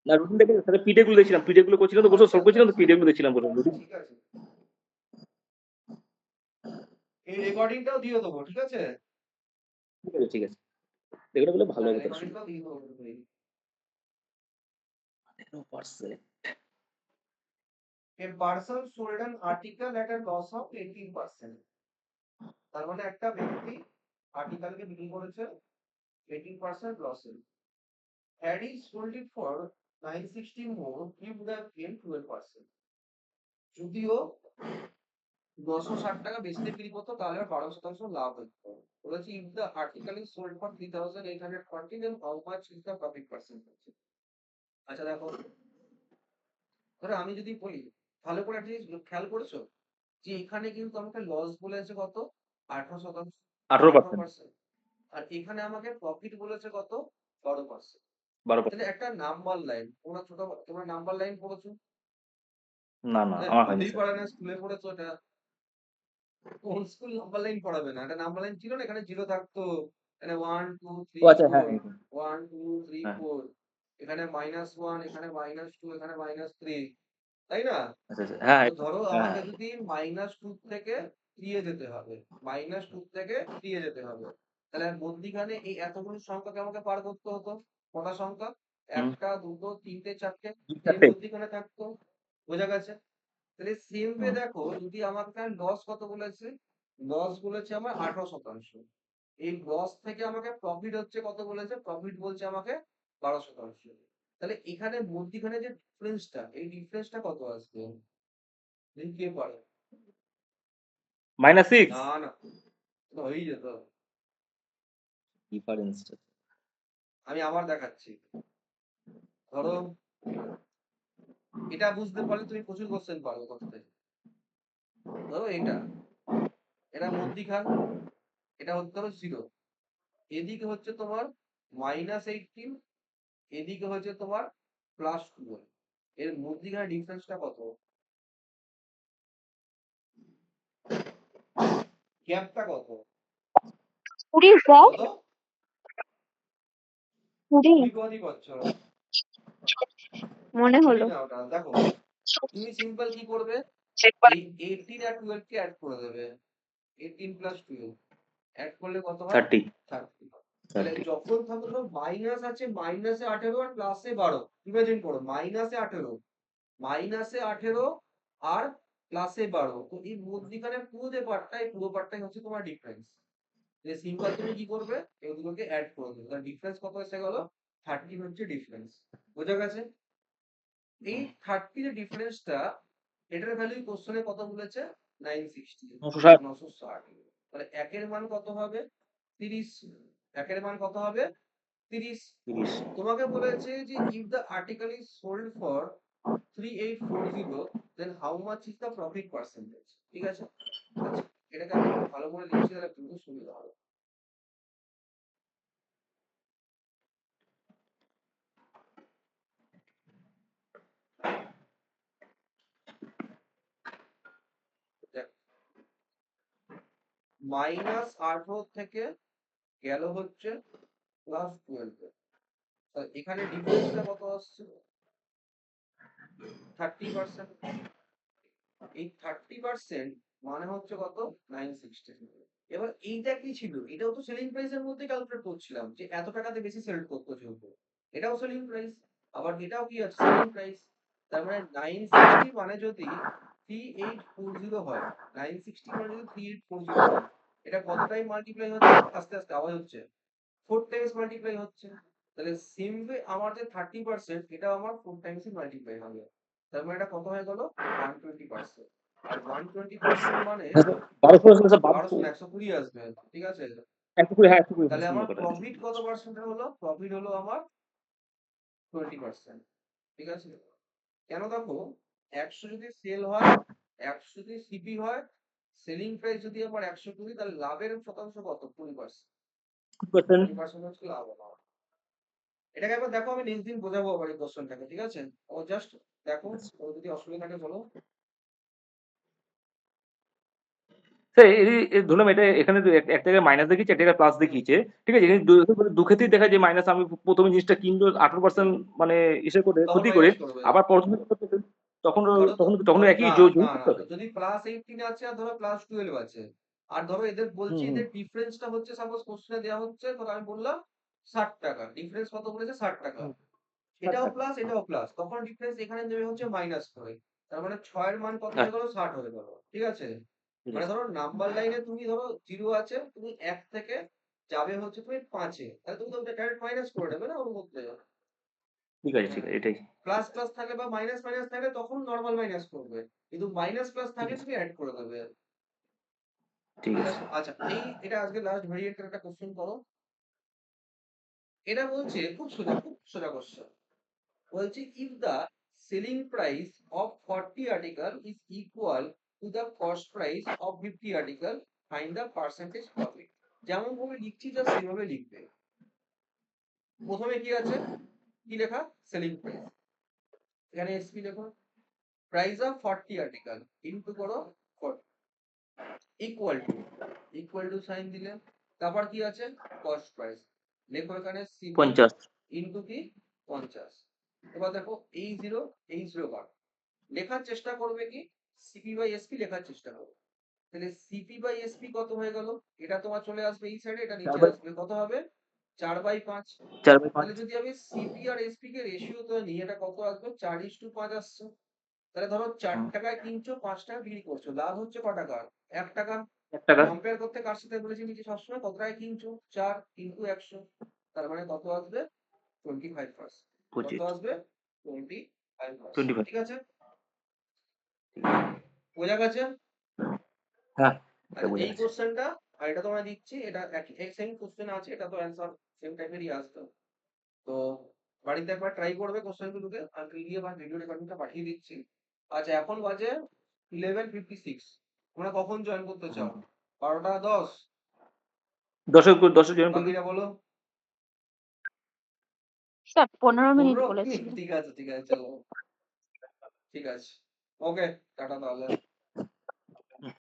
না রুটিন দেখে স্যার পিডিএফ গুলো দেখছিলাম পিডিএফ গুলো করছিলাম তো বসে আচ্ছা সলভ আচ্ছা করছিলাম তো আচ্ছা, পিডিএফ গুলো দেখছিলাম বসে রুটিন ঠিক আছে। এই রেকর্ডিংটাও দিয়ে দেবো, ঠিক আছে? ঠিক আছে এগুলো বলে ভালো হ্যাঁ, হবে তাহলে শুনে রেকর্ডিংটাও দিয়ে দেবো। Percent A person sold an article at a loss of 18%. তার মানে একটা ব্যক্তি আর্টিকেলকে বিক্রি করেছে 18% লসে। Had he sold it for 960 more, he would have gained 12%. যদিও 960 টাকা বেশি বিক্রি করতো তাহলে আর 12% লাভ হতো। বলেছি if the article is sold for 3840, then how much is the profit percentage? আচ্ছা দেখো, ধরো আমি যদি বলি, ভালো করে একটা জিনিস খেয়াল করেছো যে এখানে কিন্তু আমাকে লস বলেছে কত? 18%। 18% 18%। আর এখানে আমাকে প্রফিট বলেছে কত? 12%। তাহলে 12% একটা নাম্বার লাইন, তোমরা নাম্বার লাইন পড়েছো? না না আমার হয়নি হতেই স্যার পারে না, স্কুলে পড়েছো এটা। কোন স্কুল নাম্বার লাইন পড়াবে না? একটা নাম্বার লাইন ছিল না, এখানে জিরো থাকতো, এখানে 1 2 ও 3 আচ্ছা হ্যাঁ 4, হ্যাঁ 1 2 3 হ্যাঁ, 4, এখানে -1, এখানে -2, এখানে -3, তাই না? আচ্ছা আচ্ছা হ্যাঁ তো হ্যাঁ ধরো হ্যাঁ আমাকে যদি -2 থেকে 3 এ যেতে হবে, -2 থেকে 3 এ যেতে হবে, তাহলে মধ্যিখানে এই এতগুলো সংখ্যাকে আমাকে পার করতে হতো। কটা সংখ্যা? হুম একটা, দুটো, তিনটে, চারটে। দুই এই চারটে মধ্যিখানে থাকতো। বোঝা গেছে? তাহলে সেম ওয়ে হুম দেখো, যদি আমার লস কত বলেছে? লস বলেছে আমার 18%। এই লস থেকে আমাকে প্রফিট হচ্ছে কত বলেছে? প্রফিট বলছে আমাকে 12%। তাহলে এখানে মধ্যিখানে যে ডিফারেন্সটা, এই ডিফারেন্সটা কত আসবে? দেখি কে পারে। -6 না না, তো হয়েই যেত। ডিফারেন্সটা আমি আবার দেখাচ্ছি। ধরো এটা বুঝতে পারলে তুমি প্রচুর কোশ্চেন পারবে কোথা থেকে। ধরো এটা মধ্যিখান, এটা হচ্ছে ধরো 0, এদিকে হচ্ছে তোমার -18, এদিকে হচ্ছে তোমার +12, এর মধ্যিখানে ডিফারেন্সটা কত? গ্যাপটা কত? 20 স্যার, কত? 20 20 কতই করছো? মনে 20 হলো। না ওটা। দেখো তুমি সিম্পল কি করবে, এই 18 আর 12 কে অ্যাড করে দেবে। 18 + 12 অ্যাড করলে কত হয়? 30 30। তাহলে 30 যখন ধরো মাইনাস আছে, -18 আর +12, ইমাজিন করো -18, -18 আর +12, তো এই মধ্যিখানে পুরো যে পার্টটা, এই পুরো পার্টটাই হচ্ছে তোমার ডিফারেন্স। যে সিম্পল তুমি কি করবে, এগুলোকে অ্যাড করে দেবে, তাহলে ডিফারেন্স কত এসে গেল? 30 হচ্ছে ডিফারেন্স। বোঝা গেছে? এই 30 যে ডিফারেন্সটা, এটার ভ্যালু কোশ্চেনে কত বলেছে? 960, 960 960। তাহলে একের মান কত হবে? 30। একের মান কত হবে? 30। 30 তোমাকে বলেছে যে if the article is sold for 3840, then how much is the profit percentage? ঠিক আছে? আচ্ছা, এটাকে আমি একটু ভালো করে লিখছি, তাহলে কিন্তু সুবিধা হবে। দেখ, -18 থেকে গেল হচ্ছে +12, তাহলে এখানে ডিফারেন্সটা কত আসছে? 30%। এই 30% মানে হচ্ছে কত? 960। এবার এইটা কি ছিল? এটাও তো সেলিং প্রাইসের মধ্যে ক্যালকুলেট করছিলাম, যে এত টাকাতে বেশি সেল করতে যেহেতু, এটাও সেলিং প্রাইস, আবার এটাও কি আছে? Selling price. তার মানে 960 মানে যদি 3840 হয়, 960 মানে যদি 3840 হয়, এটা কত টাইম মাল্টিপ্লাই হচ্ছে? আস্তে আস্তে আওয়াজ হচ্ছে, 4 টাইমস মাল্টিপ্লাই হচ্ছে। তাহলে সেম ওয়ে আমার যে 30%, এটা আমার 4 টাইমস মাল্টিপ্লাই হবে। তার মানে এটা কত হয়ে গেল? 120%। আর 120% মানে 1200 1200 না, 120 আসবে। ঠিক আছে? 120 হ্যাঁ 120 তাহলে শূন্য আমার কাটা প্রফিট কত পার্সেন্টের হলো? প্রফিট হলো আমার 20%। ঠিক আছে? কেন দেখো, 100 যদি সেল হয়, 100 যদি সিপি হয়, সেলিং প্রাইস যদি আমার 120, তাহলে লাভের শতাংশ কত? 20%। 20% 20% হচ্ছে লাভ আমার। এটাকে একবার দেখো, আমি নেক্সট দিন বোঝাবো আবার এই কোশ্চেনটাকে। ঠিক আছে? ও জাস্ট দেখো, ও যদি অসুবিধা থাকে বলো। স্যার ধরলাম এটা এখানে এক জায়গায় মাইনাস দেখিয়েছে, এক জায়গায় প্লাস দেখিয়েছে, ঠিক আছে? জিনিস দু ক্ষেত্রেই দেখা যায় মাইনাস। আমি প্রথমে জিনিসটা কিনবো 18% মানে ইসে করে তখন ক্ষতি করে, মাইনাস করবে। আবার পরবর্তী তখন ধরো তো, তখন তখন একই না যোগ না করতে না, হবে। যদি +18 আছে আর ধরো +12 আছে, আর ধরো এদের বলছি হুম যে ডিফারেন্সটা হচ্ছে, সাপোজ কোশ্চেনে দেওয়া হচ্ছে, ধরো আমি বললাম 60 টাকা, ডিফারেন্স কত বলেছে? 60 টাকা। হুম এটাও 60 প্লাস, এটাও প্লাস, তখন ডিফারেন্স এখানে দেবে হচ্ছে মাইনাস করে। তার মানে 6 এর মান কত হয়ে গেল? 60 হয়ে গেল। ঠিক আছে? ঠিক মানে আছে ধরো নাম্বার লাইনে তুমি ধরো 0 আছে, তুমি 1 থেকে যাবে হচ্ছে তুমি 5-এ, তাহলে তুমি তো ডাইরেক্ট মাইনাস করে নেবে না ওর মধ্যে। ঠিক আছে ঠিক হ্যাঁ, আছে এটাই প্লাস প্লাস থাকলে বা মাইনাস মাইনাস থাকলে তখন নরমাল মাইনাস করবে, কিন্তু মাইনাস প্লাস ঠিক থাকলে আছে তুমি অ্যাড করে দেবে। ঠিক ঠিক আছে আছে? আচ্ছা, এটা আজকে লাস্ট ভেরিয়েন্টের একটা কোশ্চেন করো। এটা বলছে খুব সোজা, খুব সোজা কোশ্চেন। বলছে if the selling price of 40 article is equal to the cost price of 50 article, find the percentage profit। যেমন ভাবে লিখছি জাস্ট সেভাবে লিখবে। প্রথমে কি আছে? কি লেখা? Selling price. এখানে এসপি লেখো, প্রাইস অফ 40 আর্টিকেল ইনটু করো 40, ইকুয়াল টু সাইন দিলে, তারপর কি আছে? Cost price. লেখো এখানে সিপি 50 ইনটু কি? 50। এবার দেখো এই 0 এই 0 বার লেখার চেষ্টা করবে, কি সিপি বাই এসপি লেখার চেষ্টা করবে। তাহলে সিপি বাই এসপি কত হয়ে গেল? এটা তোমার চলে আসবে এই সাইডে, এটা 4 নিচে বাই আসবে, কত হবে? 4/5। 4/5 তাহলে যদি আমি সিপি আর এসপি কে রেশিও তো নিই, এটা কত আসবে? 4:5 আসছে। তাহলে ধরো 4 টাকায় কিনছো, 5 টাকা বিক্রি করছো, লাভ হচ্ছে ক টাকা? 1 টাকা। 1 টাকা কম্পেয়ার করতে কার সাথে বলেছি নিচে সবসময়? কত টাকায় কিনছো? 4 ইনটু 100, তার মানে কত আসবে? 25%। কত 25 আসবে? 25%। 25 ঠিক আছে? বোঝা গেছে? হ্যাঁ এটা আচ্ছা, বোঝা এই গেছে কোশ্চেনটা আর এটা তোমায় দিচ্ছি, এটা সেম কোশ্চেন আছে, এটা তো অ্যান্সার সেম টাইপেরই আসতো। তো বাড়িতে একবার ট্রাই করবে কোশ্চেনগুলোকে, আর পিডিএফ আর ভিডিও রেকর্ডিংটা পাঠিয়ে দিচ্ছি। আচ্ছা, এখন বাজে 11:56। তোমরা কখন জয়েন করতে চাও? 12:10? 10 জয়েন করে দিন। বাকিরা বলো। স্যার 15 মিনিট 15 বলেছিলেন। ঠিক আছে, ঠিক আছে, চলো, ঠিক আছে। ওকে, টাটা তাহলে।